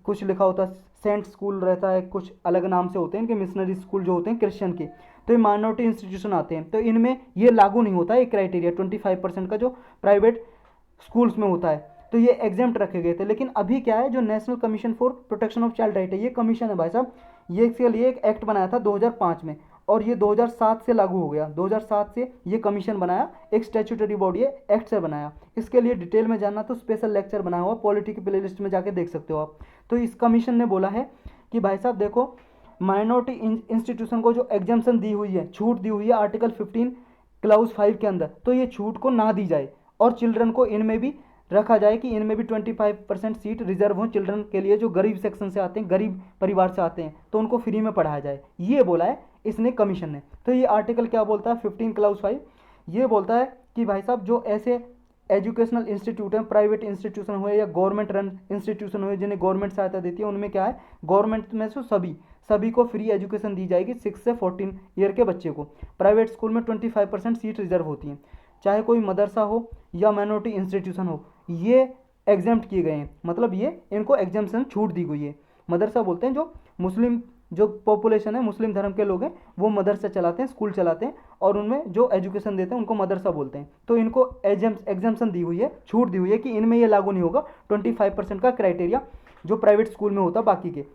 कुछ लिखा होता है, सेंट स्कूल रहता है, कुछ अलग नाम से होते हैं इनके मिशनरी स्कूल जो होते हैं क्रिश्चियन के। तो ये माइनॉरिटी इंस्टीट्यूशन आते हैं, तो इनमें ये लागू नहीं होता है क्राइटेरिया 25% का जो प्राइवेट स्कूल्स में होता है, तो ये एग्जेम्प्ट रखे गए थे। लेकिन अभी क्या है, जो national commission for protection of child right है, ये कमीशन है भाई साहब, ये इसके लिए एक एक्ट बनाया था 2005 में, और ये 2007 से लागू हो गया। 2007 से ये कमीशन बनाया, एक स्टैट्यूटरी बॉडी है, एक्ट से बनाया। इसके लिए डिटेल में जानना तो स्पेशल लेक्चर बनाया हुआ, पॉलिटी की प्ले लिस्ट में जाके देख सकते हो आप। तो इस कमीशन ने बोला है कि भाई साहब देखो, माइनॉरिटी इंस्टीट्यूशन को जो एग्जाम्पशन दी हुई है, छूट दी हुई है आर्टिकल 15 क्लाउज 5 के अंदर, तो ये छूट को ना दी जाए, और चिल्ड्रन को इनमें भी रखा जाए कि इनमें भी 25% सीट रिजर्व हो चिल्ड्रन के लिए, जो गरीब सेक्शन से आते हैं, गरीब परिवार से आते हैं, तो उनको फ्री में पढ़ाया जाए, ये बोला है इसने कमीशन ने। तो ये आर्टिकल क्या बोलता है, 15 क्लाउज 5 ये बोलता है कि भाई साहब जो ऐसे एजुकेशनल इंस्टीट्यूट हैं, प्राइवेट इंस्टीट्यूशन हुए या गवर्नमेंट रन इंस्टीट्यूशन हुए जिन्हें गवर्नमेंट सहायता देती है, उनमें क्या है, गवर्नमेंट में से सभी को फ्री एजुकेशन दी जाएगी 6 से 14 ईयर के बच्चे को। प्राइवेट स्कूल में 25% सीट रिजर्व होती हैं, चाहे कोई मदरसा हो या माइनॉरिटी इंस्टीट्यूशन हो, ये एग्जाम्प्ट किए गए हैं, मतलब ये इनको एग्जाम्पशन छूट दी गई है। मदरसा बोलते हैं जो मुस्लिम जो पॉपुलेशन है, मुस्लिम धर्म के लोग हैं, वो मदरसा चलाते हैं, स्कूल चलाते हैं, और उनमें जो एजुकेशन देते हैं उनको मदरसा बोलते हैं। तो इनको एग्जाम्पशन दी हुई है, छूट दी हुई है कि इनमें ये लागू नहीं होगा 25% का क्राइटेरिया जो प्राइवेट स्कूल में होता बाकी के।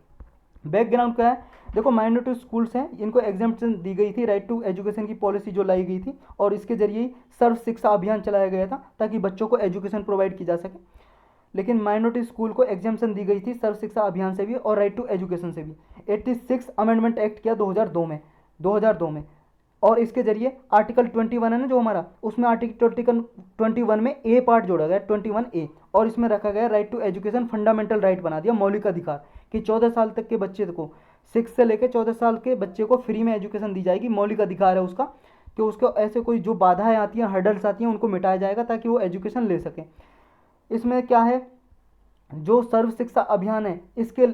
बैकग्राउंड क्या है, देखो माइनॉरिटी स्कूल्स हैं, इनको एग्जाम्पशन दी गई थी, राइट टू एजुकेशन की पॉलिसी जो लाई गई थी, और इसके जरिए ही सर्व शिक्षा अभियान चलाया गया था ताकि बच्चों को एजुकेशन प्रोवाइड की जा सके। लेकिन माइनॉरिटी स्कूल को एग्जाम्पशन दी गई थी सर्व शिक्षा अभियान से भी और राइट टू एजुकेशन से भी। 86 अमेंडमेंट एक्ट किया 2002 में, और इसके जरिए आर्टिकल 21 है ना जो हमारा, उसमें आर्टिकल 21 में ए पार्ट जोड़ा गया, 21A, और इसमें रखा गया right to education fundamental right बना दिया, मौलिक अधिकार, कि 14 साल तक के बच्चे को, 6 से लेकर 14 साल के बच्चे को फ्री में एजुकेशन दी जाएगी, मौलिक अधिकार है उसका, कि उसको ऐसे कोई जो बाधाएं आती हैं, हर्डल्स आती हैं, उनको मिटाया जाएगा ताकि वो एजुकेशन ले सकें। इसमें क्या है, जो सर्व शिक्षा अभियान है, इसके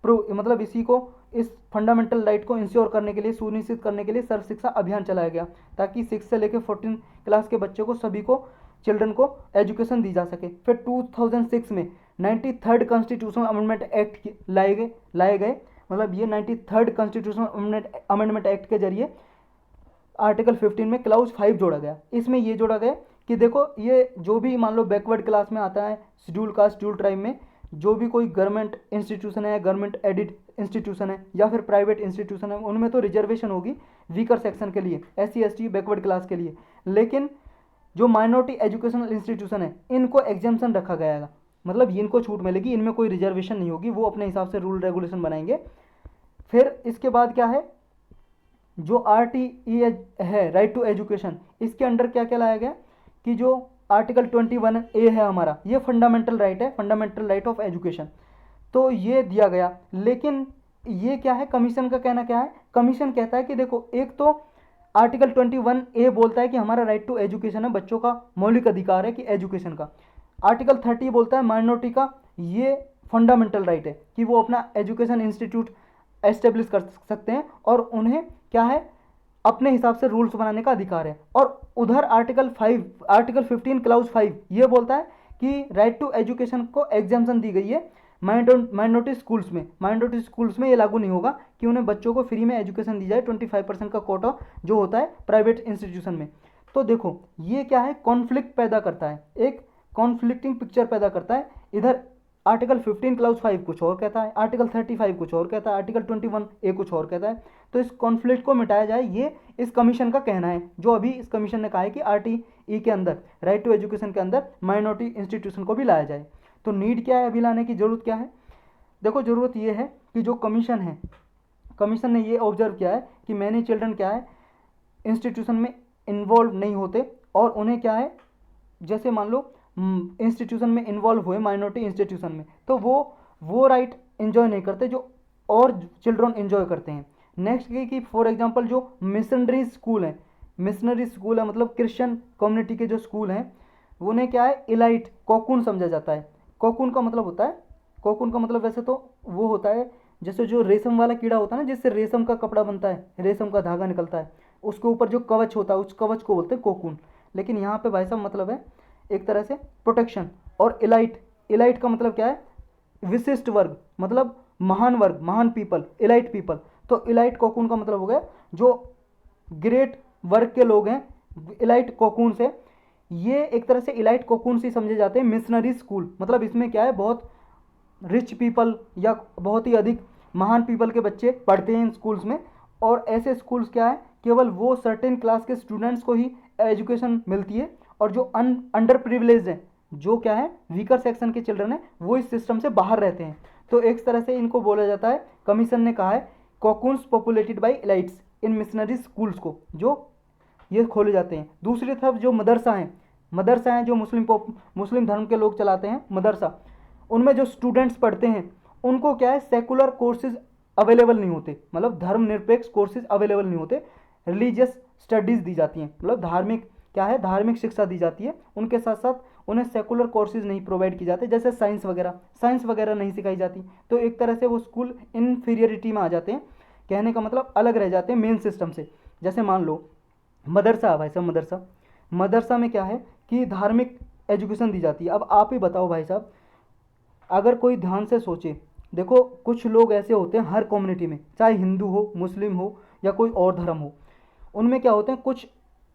मतलब इसी को, इस फंडामेंटल राइट को इंश्योर करने के लिए, सुनिश्चित करने के लिए सर्व शिक्षा अभियान चलाया गया, ताकि 6 से लेकर 14 क्लास के बच्चे को, सभी को, चिल्ड्रन को एजुकेशन दी जा सके। फिर 2006 में 93rd कॉन्स्टिट्यूशनल अमेंडमेंट एक्ट लाए गए, मतलब ये 93rd कॉन्स्टिट्यूशनल अमेंडमेंट एक्ट के जरिए आर्टिकल 15 में क्लाउज 5 जोड़ा गया। इसमें ये जोड़ा गया कि देखो, ये जो भी मान लो बैकवर्ड क्लास में आता है, शेड्यूल कास्ट, शेड्यूल ट्राइब में जो भी कोई गवर्नमेंट इंस्टीट्यूशन है, गवर्नमेंट एडिड इंस्टीट्यूशन है या फिर प्राइवेट इंस्टीट्यूशन है, उनमें तो रिजर्वेशन होगी वीकर सेक्शन के लिए, SC ST बैकवर्ड क्लास के लिए। लेकिन जो माइनॉरिटी एजुकेशनल इंस्टीट्यूशन है, इनको एग्जाम्पशन रखा गया है, मतलब इनको छूट मिलेगी, इनमें कोई रिजर्वेशन नहीं होगी, वो अपने हिसाब से रूल रेगुलेशन बनाएंगे। फिर इसके बाद क्या है, जो RTE है, राइट टू एजुकेशन, इसके अंडर क्या क्या लाया गया कि जो आर्टिकल 21A है हमारा, ये फंडामेंटल राइट है, फंडामेंटल राइट ऑफ एजुकेशन, तो ये दिया गया। लेकिन ये क्या है, कमीशन का कहना क्या है, कमीशन कहता है कि देखो, एक तो आर्टिकल 21A बोलता है कि हमारा राइट टू एजुकेशन है, बच्चों का मौलिक अधिकार है कि एजुकेशन का। आर्टिकल 30 बोलता है माइनॉरिटी का ये फंडामेंटल राइट है कि वो अपना एजुकेशन इंस्टीट्यूट एस्टेब्लिश कर सकते हैं, और उन्हें क्या है, अपने हिसाब से रूल्स बनाने का अधिकार है। और उधर आर्टिकल 15 क्लाउज 5 ये बोलता है कि राइट टू एजुकेशन को एग्जाम्पशन दी गई है माइनॉरिटी स्कूल्स में। माइनॉरिटी स्कूल्स में ये लागू नहीं होगा कि उन्हें बच्चों को फ्री में एजुकेशन दी जाए, 25% का कोटा जो होता है प्राइवेट इंस्टीट्यूशन में। तो देखो, ये क्या है, कॉन्फ्लिक्ट पैदा करता है, एक कॉन्फ्लिक्टिंग पिक्चर पैदा करता है। इधर आर्टिकल 15 क्लाउज 5 कुछ और कहता है, आर्टिकल 35 कुछ और कहता है, आर्टिकल 21A कुछ और कहता है। तो इस कॉन्फ्लिक्ट को मिटाया जाए, ये इस कमीशन का कहना है, जो अभी इस कमीशन ने कहा है कि RTE के अंदर, राइट टू एजुकेशन के अंदर माइनॉरिटी इंस्टीट्यूशन को भी लाया जाए। तो नीड क्या है, अभी लाने की जरूरत क्या है, देखो जरूरत ये है कि जो कमीशन है, कमीशन ने ये ऑब्जर्व किया है कि मैनी चिल्ड्रन क्या है, इंस्टीट्यूशन में इन्वॉल्व नहीं होते, और उन्हें क्या है, जैसे मान लो इंस्टीट्यूशन में इन्वॉल्व हुए, माइनॉरिटी इंस्टीट्यूशन में, तो वो राइट एंजॉय नहीं करते जो और चिल्ड्रन एंजॉय करते हैं। नेक्स्ट ये कि फॉर एग्जांपल जो मिशनरी स्कूल है, मतलब क्रिश्चियन कम्युनिटी के जो स्कूल हैं, उन्हें क्या है, इलाइट कोकून समझा जाता है। कोकून का मतलब होता है, कोकून का मतलब वैसे तो वो होता है जैसे जो रेशम वाला कीड़ा होता है ना, जिससे रेशम का कपड़ा बनता है, रेशम का धागा निकलता है, उसके ऊपर जो कवच होता है, उस कवच को बोलते हैं कोकून। लेकिन यहाँ पे भाई साहब मतलब है एक तरह से प्रोटेक्शन। और इलाइट, इलाइट का मतलब क्या है, विशिष्ट वर्ग, मतलब महान वर्ग, महान पीपल, इलाइट पीपल। तो इलाइट कोकून का मतलब हो गया जो ग्रेट वर्ग के लोग हैं, इलाइट कोकून से। ये एक तरह से इलाइट कोकून से समझे जाते हैं मिशनरी स्कूल। मतलब इसमें क्या है, बहुत रिच पीपल या बहुत ही अधिक महान पीपल के बच्चे पढ़ते हैं इन स्कूल्स में। और ऐसे स्कूल्स क्या है, केवल वो सर्टेन क्लास के स्टूडेंट्स को ही एजुकेशन मिलती है, और जो अंडर प्रिविलेज हैं, जो क्या है वीकर सेक्शन के चिल्ड्रन हैं, वो इस सिस्टम से बाहर रहते हैं। तो एक तरह से इनको बोला जाता है, कमीशन ने कहा है, cocoons populated by elites in missionary schools को, जो ये खोले जाते हैं। दूसरी तरफ जो मदरसा हैं, मदरसा हैं जो मुस्लिम धर्म के लोग चलाते हैं मदरसा, उनमें जो स्टूडेंट्स पढ़ते हैं उनको क्या है सेकुलर कोर्सेज अवेलेबल नहीं होते, मतलब धर्मनिरपेक्ष कोर्सेज अवेलेबल नहीं होते, रिलीजियस स्टडीज़ दी जाती हैं, मतलब धार्मिक क्या है, धार्मिक शिक्षा दी जाती है। उनके साथ साथ उन्हें सेकुलर कोर्सेज नहीं प्रोवाइड की जाते, जैसे साइंस वगैरह नहीं सिखाई जाती। तो एक तरह से वो स्कूल इन्फीरियरिटी में आ जाते हैं, कहने का मतलब अलग रह जाते हैं मेन सिस्टम से। जैसे मान लो मदरसा, भाई साहब मदरसा, मदरसा में क्या है कि धार्मिक एजुकेशन दी जाती है। अब आप ही बताओ भाई साहब, अगर कोई ध्यान से सोचे, देखो कुछ लोग ऐसे होते हैं हर कम्युनिटी में, चाहे हिंदू हो, मुस्लिम हो या कोई और धर्म हो, उनमें क्या होते हैं कुछ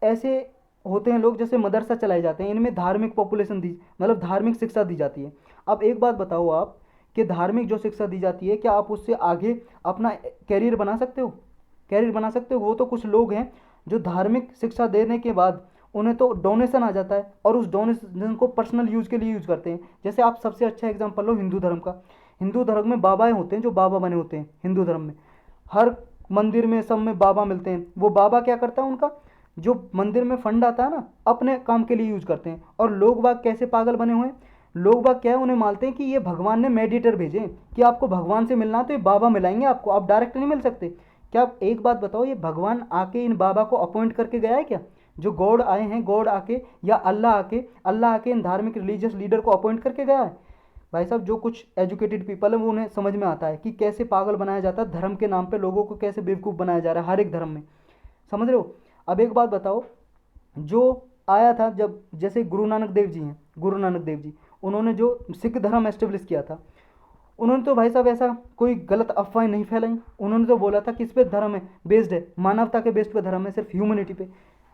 ऐसे होते हैं लोग, जैसे मदरसा चलाए जाते हैं, इनमें धार्मिक पॉपुलेशन दी, मतलब धार्मिक शिक्षा दी जाती है। अब एक बात बताओ आप कि धार्मिक जो शिक्षा दी जाती है, क्या आप उससे आगे अपना कैरियर बना सकते हो? कैरियर बना सकते हो? वो तो कुछ लोग हैं जो धार्मिक शिक्षा देने के बाद उन्हें तो डोनेशन आ जाता है, और उस डोनेशन को पर्सनल यूज़ के लिए यूज़ करते हैं। जैसे आप सबसे अच्छा एग्जांपल लो हिंदू धर्म का। हिंदू धर्म में बाबाएं होते हैं, जो बाबा बने होते हैं हिंदू धर्म में, हर मंदिर में सब में बाबा मिलते हैं। वो बाबा क्या करता है, उनका जो मंदिर में फंड आता है ना, अपने काम के लिए यूज़ करते हैं। और लोग बाग कैसे पागल बने हुए हैं, लोग बाग क्या है, उन्हें मानते हैं कि ये भगवान ने मेडिएटर भेजे हैं, कि आपको भगवान से मिलना तो ये बाबा मिलाएंगे आपको, आप डायरेक्ट नहीं मिल सकते। क्या आप एक बात बताओ, ये भगवान आके इन बाबा को अपॉइंट करके गया है क्या? जो गॉड आए हैं, गॉड आके या अल्लाह आके इन धार्मिक रिलीजियस लीडर को अपॉइंट करके गया है? भाई साहब जो कुछ एजुकेटेड पीपल है वो उन्हें समझ में आता है कि कैसे पागल बनाया जाता है, धर्म के नाम पे लोगों को कैसे बेवकूफ़ बनाया जा रहा है हर एक धर्म में, समझ रहे हो? अब एक बात बताओ, जो आया था जब, जैसे गुरु नानक देव जी हैं, गुरु नानक देव जी, उन्होंने जो सिख धर्म एस्टेब्लिश किया था, उन्होंने तो भाई साहब ऐसा कोई गलत अफवाहें नहीं फैलाई। उन्होंने तो बोला था किस पे धर्म है बेस्ड है, मानवता के बेस्ड पे धर्म है, सिर्फ ह्यूमनिटी पे।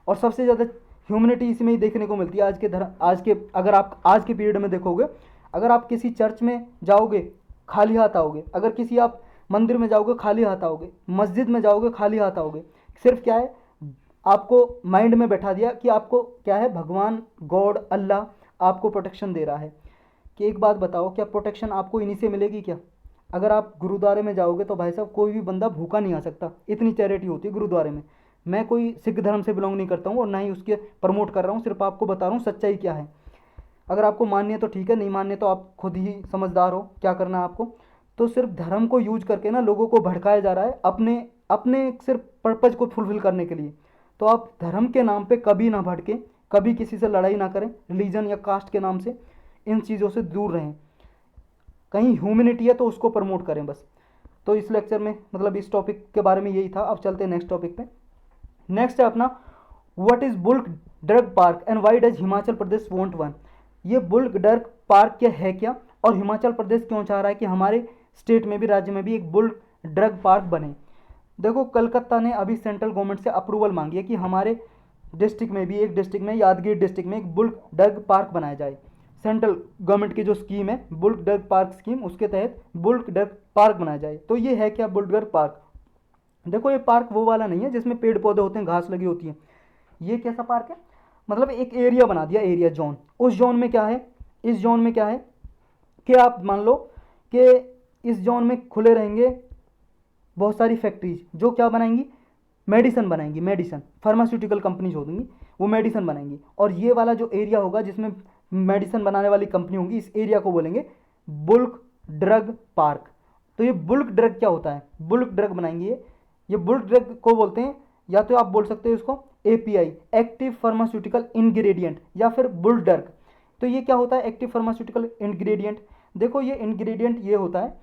और सबसे ज़्यादा ह्यूमनिटी इसमें ही देखने को मिलती है आज के धर्म, अगर आप आज के पीरियड में देखोगे, अगर आप किसी चर्च में जाओगे खाली हाथ आओगे, अगर किसी आप मंदिर में जाओगे खाली हाथ आओगे, मस्जिद में जाओगे खाली हाथ आओगे। सिर्फ क्या है, आपको माइंड में बैठा दिया कि आपको क्या है, भगवान गॉड अल्लाह आपको प्रोटेक्शन दे रहा है। कि एक बात बताओ, क्या प्रोटेक्शन आपको इन्हीं से मिलेगी क्या? अगर आप गुरुद्वारे में जाओगे तो भाई साहब कोई भी बंदा भूखा नहीं आ सकता, इतनी चैरिटी होती है गुरुद्वारे में। मैं कोई सिख धर्म से बिलोंग नहीं करता हूँ और ना ही उसके प्रमोट कर रहा हूँ, सिर्फ आपको बता रहा हूँ सच्चाई क्या है। अगर आपको मान्य है तो ठीक है, नहीं मान्य तो आप खुद ही समझदार हो क्या करना है आपको। तो सिर्फ धर्म को यूज करके ना लोगों को भड़काया जा रहा है अपने अपने सिर्फ पर्पज को फुलफिल करने के लिए। तो आप धर्म के नाम पे कभी ना भड़कें, कभी किसी से लड़ाई ना करें, रिलीजन या कास्ट के नाम से इन चीज़ों से दूर रहें। कहीं ह्यूमैनिटी है तो उसको प्रमोट करें बस। तो इस लेक्चर में मतलब इस टॉपिक के बारे में यही था। अब चलते हैं नेक्स्ट टॉपिक पे। नेक्स्ट है अपना what is bulk drug park and why does Himachal Pradesh want one. ये बुल्क ड्रग पार्क क्या है क्या, और हिमाचल प्रदेश क्यों चाह रहा है कि हमारे स्टेट में भी, राज्य में भी एक बुल्क ड्रग पार्क बने। देखो कलकत्ता ने अभी सेंट्रल गवर्नमेंट से अप्रूवल मांगी है कि हमारे डिस्ट्रिक्ट में भी, एक डिस्ट्रिक्ट में यादगीर डिस्ट्रिक्ट में एक बुल्क ड्रग पार्क बनाया जाए। सेंट्रल गवर्नमेंट की जो स्कीम है बुल्क ड्रग पार्क स्कीम, उसके तहत बुल्क ड्रग पार्क बनाया जाए। तो ये है क्या बुल्क ड्रग पार्क? देखो ये पार्क वो वाला नहीं है जिसमें पेड़ पौधे होते हैं, घास लगी होती है। ये कैसा पार्क है, मतलब एक एरिया बना दिया, एरिया जोन। उस जोन में क्या है, इस जोन में क्या है कि आप मान लो कि इस जोन में खुले रहेंगे बहुत सारी फैक्ट्रीज जो क्या बनाएंगी, मेडिसिन बनाएंगी, मेडिसिन फार्मास्यूटिकल कंपनीज होंगी, वो मेडिसिन बनाएंगी। और ये वाला जो एरिया होगा जिसमें मेडिसिन बनाने वाली कंपनी होंगी, इस एरिया को बोलेंगे बुल्क ड्रग पार्क। तो ये बुल्क ड्रग क्या होता है, बुल्क ड्रग बनाएंगे ये बुल्क ड्रग को बोलते हैं, या तो आप बोल सकते हो इसको एपीआई, एक्टिव फार्मास्यूटिकल इंग्रेडिएंट, या फिर बुल ड्रग। तो ये क्या होता है एक्टिव फार्मास्यूटिकल इंग्रेडिएंट? देखो ये इंग्रेडिएंट ये होता है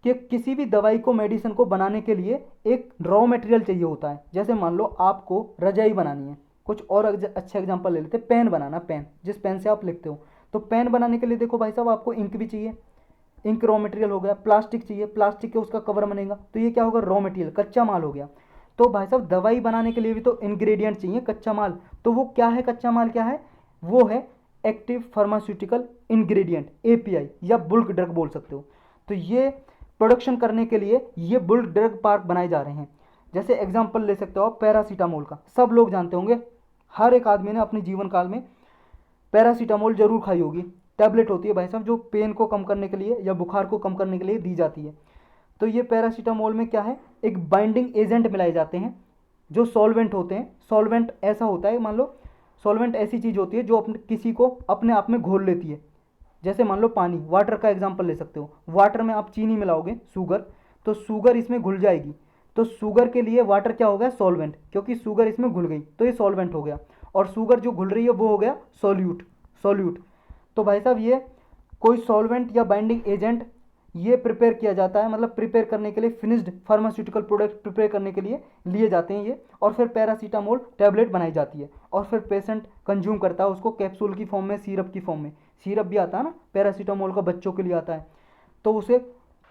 कि किसी भी दवाई को, मेडिसिन को बनाने के लिए एक रॉ मटेरियल चाहिए होता है। जैसे मान लो आपको रजाई बनानी है, कुछ और अच्छा एग्जांपल ले लेते हैं। पेन बनाना, पेन जिस पेन से आप लिखते हो, तो पेन बनाने के लिए देखो भाई साहब आपको इंक भी चाहिए, इंक रॉ मटेरियल हो गया। प्लास्टिक चाहिए, प्लास्टिक के उसका कवर बनेगा, तो ये क्या होगा, रॉ मटेरियल, कच्चा माल हो गया। तो भाई साहब दवाई बनाने के लिए भी तो इंग्रेडिएंट चाहिए, कच्चा माल। तो वो क्या है, कच्चा माल क्या है, वो है एक्टिव फार्मास्यूटिकल इंग्रेडिएंट, एपीआई या बुल्क ड्रग बोल सकते हो। तो ये प्रोडक्शन करने के लिए ये बुल्क ड्रग पार्क बनाए जा रहे हैं। जैसे एग्जांपल ले सकते हो आप पैरासीटामोल का, सब लोग जानते होंगे, हर एक आदमी ने अपने जीवन काल में पैरासीटामोल जरूर खाई होगी। टैबलेट होती है भाई साहब जो पेन को कम करने के लिए या बुखार को कम करने के लिए दी जाती है। तो ये पैरासीटामोल में क्या है, एक बाइंडिंग एजेंट मिलाए जाते हैं जो सॉल्वेंट होते हैं। सॉल्वेंट ऐसा होता है, मान लो सॉल्वेंट ऐसी चीज़ होती है जो अपने किसी को अपने आप में घोल लेती है। जैसे मान लो पानी, वाटर का एग्जांपल ले सकते हो। वाटर में आप चीनी मिलाओगे, शुगर, तो शुगर इसमें घुल जाएगी। तो शुगर के लिए वाटर क्या हो गया, सॉल्वेंट, क्योंकि शुगर इसमें घुल गई तो ये सॉल्वेंट हो गया। और शुगर जो घुल रही है वो हो गया सॉल्यूट, सॉल्यूट। तो भाई साहब ये कोई सॉल्वेंट या बाइंडिंग एजेंट ये प्रिपेयर किया जाता है, मतलब प्रिपेयर करने के लिए फिनिश्ड फार्मास्यूटिकल प्रोडक्ट प्रिपेयर करने के लिए लिए जाते हैं ये। और फिर पैरासीटामोल टैबलेट बनाई जाती है और फिर पेशेंट कंज्यूम करता है उसको कैप्सूल की फॉर्म में, सिरप की फॉर्म में। सिरप भी आता है ना पैरासीटामोल का, बच्चों के लिए आता है, तो उसे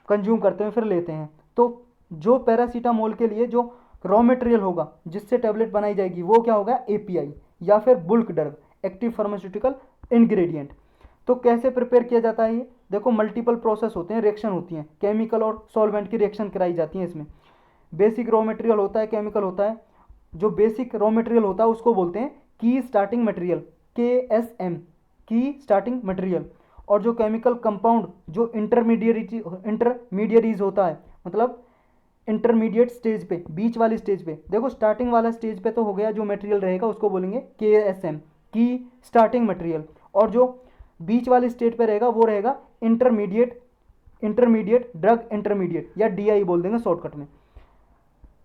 कंज्यूम करते हैं, फिर लेते हैं। तो जो पैरासीटामोल के लिए जो रॉ मटेरियल होगा जिससे टैबलेट बनाई जाएगी वो क्या होगा, एपीआई या फिर bulk drug, active pharmaceutical ingredient. तो कैसे प्रिपेयर किया जाता है ये, देखो मल्टीपल प्रोसेस होते हैं, रिएक्शन होती हैं, केमिकल और सॉल्वेंट की रिएक्शन कराई जाती है इसमें। बेसिक रॉ मटेरियल होता है, केमिकल होता है। जो बेसिक रॉ मटेरियल होता है उसको बोलते हैं की स्टार्टिंग मटेरियल, KSM, की स्टार्टिंग मटेरियल। और जो केमिकल कंपाउंड जो इंटरमीडिएरीज होता है, मतलब इंटरमीडिएट स्टेज पे, बीच वाली स्टेज पे, देखो स्टार्टिंग वाला स्टेज पे तो हो गया, जो मटेरियल रहेगा उसको बोलेंगे KSM, की स्टार्टिंग मटेरियल। और जो बीच वाली स्टेज पे रहेगा वो रहेगा इंटरमीडिएट, इंटरमीडिएट ड्रग इंटरमीडिएट, या DI बोल देंगे शॉर्टकट में।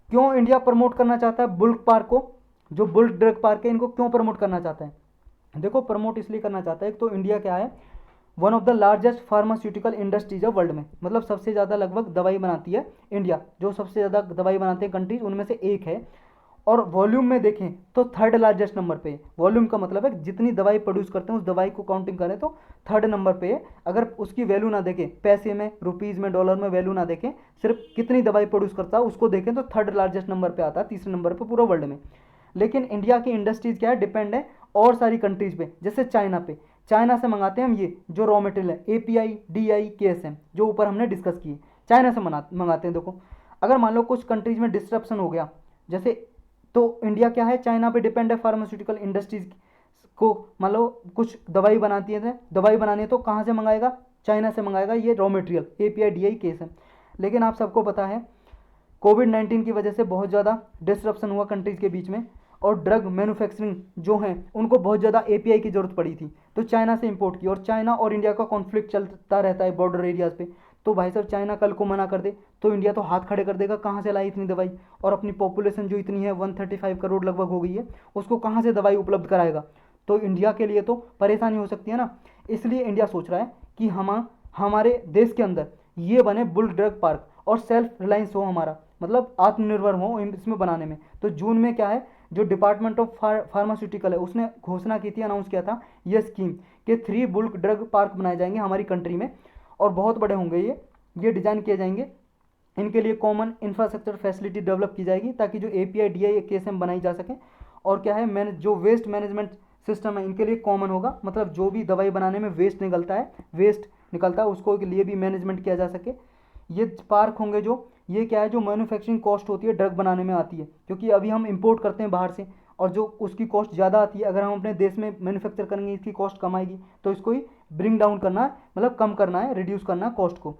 क्यों इंडिया प्रमोट करना चाहता है बुल्क पार्क को, जो बुल्क ड्रग पार्क है इनको क्यों प्रमोट करना चाहता है, देखो प्रमोट इसलिए करना चाहता है, एक तो इंडिया क्या है, one of the largest pharmaceutical industries है वर्ल्ड में, मतलब सबसे ज़्यादा लगभग दवाई बनाती है इंडिया, जो सबसे ज़्यादा दवाई बनाते हैं कंट्रीज उनमें से एक है। और वॉल्यूम में देखें तो थर्ड लार्जेस्ट नंबर पे है। वॉल्यूम का मतलब है जितनी दवाई प्रोड्यूस करते हैं उस दवाई को काउंटिंग करें तो थर्ड नंबर पे है। अगर उसकी वैल्यू ना देखें, पैसे में, रुपीज़ में, डॉलर में वैल्यू ना देखें, सिर्फ कितनी दवाई प्रोड्यूस करता है उसको देखें तो थर्ड लार्जेस्ट नंबर पे आता है, तीसरे नंबर पे पूरा वर्ल्ड में। लेकिन इंडिया की इंडस्ट्रीज क्या है, डिपेंड है और सारी कंट्रीज पे, जैसे चाइना पे। चाइना से मंगाते हैं हम ये जो रॉ मटेरियल है, एपीआई, DI, KSM, जो ऊपर हमने डिस्कस किए, चाइना से मंगाते हैं। देखो अगर मान लो कुछ कंट्रीज में डिस्ट्रप्शन हो गया, जैसे, तो इंडिया क्या है, चाइना पे डिपेंड है फार्मास्यूटिकल इंडस्ट्रीज को। मान लो कुछ दवाई बनाती है, दवाई बनानी है तो कहाँ से मंगाएगा, चाइना से मंगाएगा ये raw material, API, DI, KSM। लेकिन आप सबको पता है कोविड-19 की वजह से बहुत ज़्यादा डिस्ट्रप्शन हुआ कंट्रीज़ के बीच में, और ड्रग मैन्युफैक्चरिंग जो हैं उनको बहुत ज़्यादा एपीआई की ज़रूरत पड़ी थी, तो चाइना से इंपोर्ट की। और चाइना और इंडिया का कॉन्फ्लिक्ट चलता रहता है बॉर्डर एरियाज़ पे। तो भाई साहब चाइना कल को मना कर दे तो इंडिया तो हाथ खड़े कर देगा, कहाँ से लाई इतनी दवाई, और अपनी पॉपुलेशन जो इतनी है 135 करोड़ लगभग हो गई है, उसको कहाँ से दवाई उपलब्ध कराएगा। तो इंडिया के लिए तो परेशानी हो सकती है ना। इसलिए इंडिया सोच रहा है कि हमारे देश के अंदर ये बने बुल्क ड्रग पार्क और सेल्फ रिलायंस हो हमारा, मतलब आत्मनिर्भर हो इसमें बनाने में। तो जून में क्या है, जो डिपार्टमेंट ऑफ फार्मास्यूटिकल है उसने घोषणा की थी, अनाउंस किया था ये स्कीम कि 3 बुल्क ड्रग पार्क बनाए जाएंगे हमारी कंट्री में, और बहुत बड़े होंगे ये डिज़ाइन किए जाएंगे। इनके लिए कॉमन इंफ्रास्ट्रक्चर फैसिलिटी डेवलप की जाएगी ताकि जो एपीआई, DI, KSM बनाई जा सके। और क्या है, जो वेस्ट मैनेजमेंट सिस्टम है इनके लिए कॉमन होगा, मतलब जो भी दवाई बनाने में वेस्ट निकलता है उसको के लिए भी मैनेजमेंट किया जा सके। ये पार्क होंगे जो, ये क्या है, जो मैन्युफैक्चरिंग कॉस्ट होती है ड्रग बनाने में आती है, क्योंकि अभी हम इंपोर्ट करते हैं बाहर से और जो उसकी कॉस्ट ज़्यादा आती है, अगर हम अपने देश में मैन्युफैक्चर करेंगे इसकी कॉस्ट कम आएगी। तो इसको ही ब्रिंग डाउन करना है, मतलब कम करना है, रिड्यूस करना है कॉस्ट को।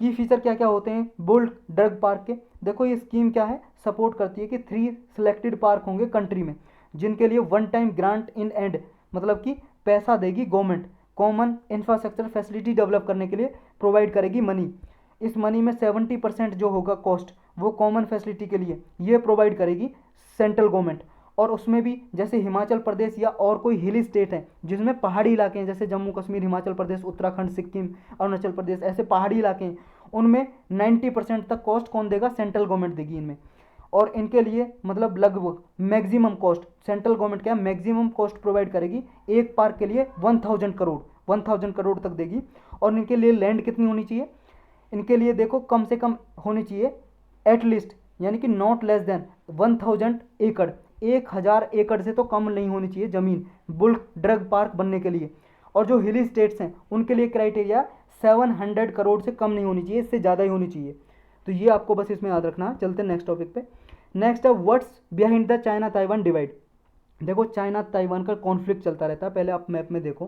की फीचर क्या क्या होते हैं बुल्क ड्रग पार्क के, देखो ये स्कीम क्या है, सपोर्ट करती है कि 3 सिलेक्टेड पार्क होंगे कंट्री में जिनके लिए 1 टाइम ग्रांट इन एंड, मतलब कि पैसा देगी government, common infrastructure facility develop करने के लिए प्रोवाइड करेगी मनी। इस मनी में 70% जो होगा कॉस्ट वो कॉमन फैसिलिटी के लिए ये प्रोवाइड करेगी सेंट्रल गवर्नमेंट। और उसमें भी जैसे हिमाचल प्रदेश या और कोई हिली स्टेट है जिसमें पहाड़ी इलाके हैं, जैसे जम्मू कश्मीर, हिमाचल प्रदेश, उत्तराखंड, सिक्किम, अरुणाचल प्रदेश, ऐसे पहाड़ी इलाके हैं, उनमें 90% तक कॉस्ट कौन देगा, सेंट्रल गवर्नमेंट देगी इनमें। और इनके लिए मतलब लगभग मैक्सिमम कॉस्ट, सेंट्रल गवर्नमेंट क्या है मैक्सिमम कॉस्ट प्रोवाइड करेगी एक पार्क के लिए 1000 करोड़ तक देगी। और इनके लिए लैंड कितनी होनी चाहिए, इनके लिए देखो कम से कम होनी चाहिए एटलीस्ट, यानी कि नॉट लेस देन 1000 एकड़, 1000 एकड़ से तो कम नहीं होनी चाहिए ज़मीन बुल्क ड्रग पार्क बनने के लिए। और जो हिली स्टेट्स हैं उनके लिए क्राइटेरिया 700 करोड़ से कम नहीं होनी चाहिए, इससे ज़्यादा ही होनी चाहिए। तो ये आपको बस इसमें याद रखना है। चलते हैं नेक्स्ट टॉपिक पे। नेक्स्ट है what's behind the China Taiwan divide. देखो चाइना ताइवान का कॉन्फ्लिक्ट चलता रहता है। पहले आप मैप में देखो,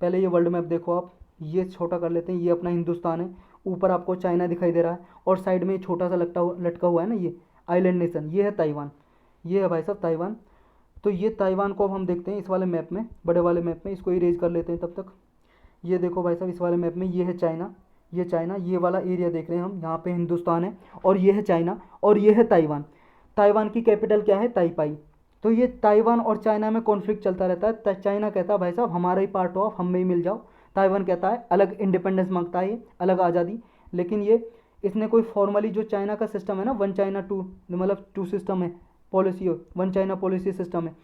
पहले ये वर्ल्ड मैप देखो आप, ये छोटा कर लेते हैं, ये अपना हिंदुस्तान है, ऊपर आपको चाइना दिखाई दे रहा है और साइड में छोटा सा लटका हुआ है ना ये आइलैंड नेशन, ये है ताइवान, ये है भाई साहब ताइवान। तो ये ताइवान को अब हम देखते हैं इस वाले मैप में, बड़े वाले मैप में, इसको इरेज कर लेते हैं तब तक। ये देखो भाई साहब इस वाले मैप में ये है चाइना, ये चाइना, ये वाला एरिया देख रहे हैं हम, यहाँ पे हिंदुस्तान है और ये है चाइना और ये है ताइवान। ताइवान की कैपिटल क्या है, ताइपाई। तो ये ताइवान और चाइना में कॉन्फ्लिक्ट चलता रहता है। चाइना कहता है भाई साहब हमारा ही पार्ट हो आप, हम में ही मिल जाओ। ताइवान कहता है अलग इंडिपेंडेंस मांगता है, ये अलग आज़ादी। लेकिन ये इसने कोई फॉर्मली जो चाइना का सिस्टम है ना, वन चाइना टू, मतलब टू सिस्टम है policy, one China policy system है,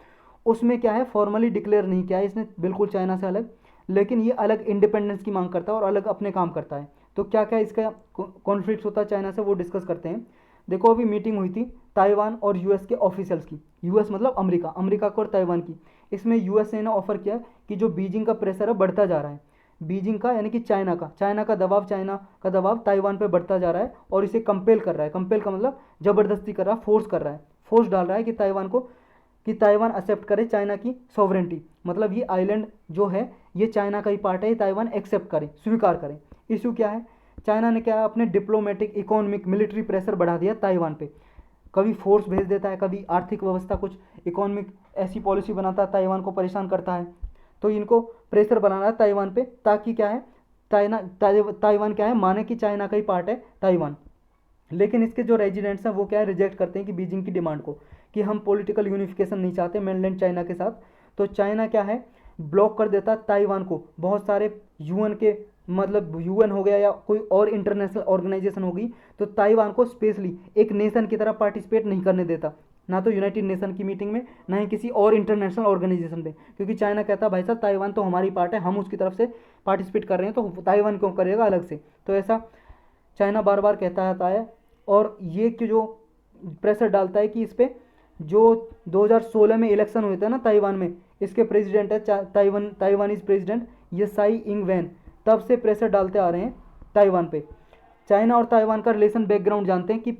उसमें क्या है फॉर्मली डिक्लेयर नहीं किया है इसने बिल्कुल चाइना से अलग, लेकिन ये अलग इंडिपेंडेंस की मांग करता है और अलग अपने काम करता है। तो क्या क्या इसका कॉन्फ्लिक्ट होता है चाइना से वो डिस्कस करते हैं। देखो अभी मीटिंग हुई थी ताइवान और यूएस के ऑफिशियल्स की, यूएस मतलब अमेरिका, अमेरिका को और ताइवान की। इसमें यूएस ने ऑफर किया कि जो बीजिंग का प्रेशर है बढ़ता जा रहा है, बीजिंग का यानी कि चाइना का दबाव ताइवान पे बढ़ता जा रहा है और इसे कंपेल कर रहा है, कंपेल का मतलब ज़बरदस्ती कर रहा है, फोर्स कर रहा है, फोर्स डाल रहा है कि ताइवान एक्सेप्ट करे चाइना की सॉवरेंटी, मतलब ये आइलैंड जो है ये चाइना का ही पार्ट है, ये ताइवान एक्सेप्ट करे, स्वीकार करे। इशू क्या है, चाइना ने क्या है अपने डिप्लोमेटिक इकोनॉमिक मिलिट्री प्रेशर बढ़ा दिया ताइवान पे, कभी फोर्स भेज देता है, कभी आर्थिक व्यवस्था कुछ इकोनॉमिक ऐसी पॉलिसी बनाता है ताइवान को परेशान करता है। तो इनको प्रेशर बनाना है ताइवान पे, ताकि क्या है ताइवान क्या है माने कि चाइना का ही पार्ट है ताइवान। लेकिन इसके जो रेजिडेंट्स हैं वो क्या है रिजेक्ट करते हैं कि बीजिंग की डिमांड को, कि हम पॉलिटिकल यूनिफिकेशन नहीं चाहते मेनलैंड चाइना के साथ। तो चाइना क्या है ब्लॉक कर देता ताइवान को, बहुत सारे यूएन के, मतलब यूएन हो गया या कोई और इंटरनेशनल ऑर्गेनाइजेशन होगी, तो ताइवान को स्पेशली एक नेशन की तरह पार्टिसिपेट नहीं करने देता, ना तो यूनाइटेड नेशन की मीटिंग में, ना ही किसी और इंटरनेशनल ऑर्गेनाइजेशन में, क्योंकि चाइना कहता है भाई साहब ताइवान तो हमारी पार्ट है, हम उसकी तरफ से पार्टिसिपेट कर रहे हैं, तो ताइवान क्यों करेगा अलग से। तो ऐसा चाइना बार बार कहता आता है और ये कि जो प्रेशर डालता है कि इस पर जो 2016 में इलेक्शन हुए थे ना ताइवान में, इसके प्रेसिडेंट है ताइवानीज प्रेसिडेंट ये साई इंग वैन, तब से प्रेशर डालते आ रहे हैं ताइवान पे। चाइना और ताइवान का रिलेशन बैकग्राउंड जानते हैं कि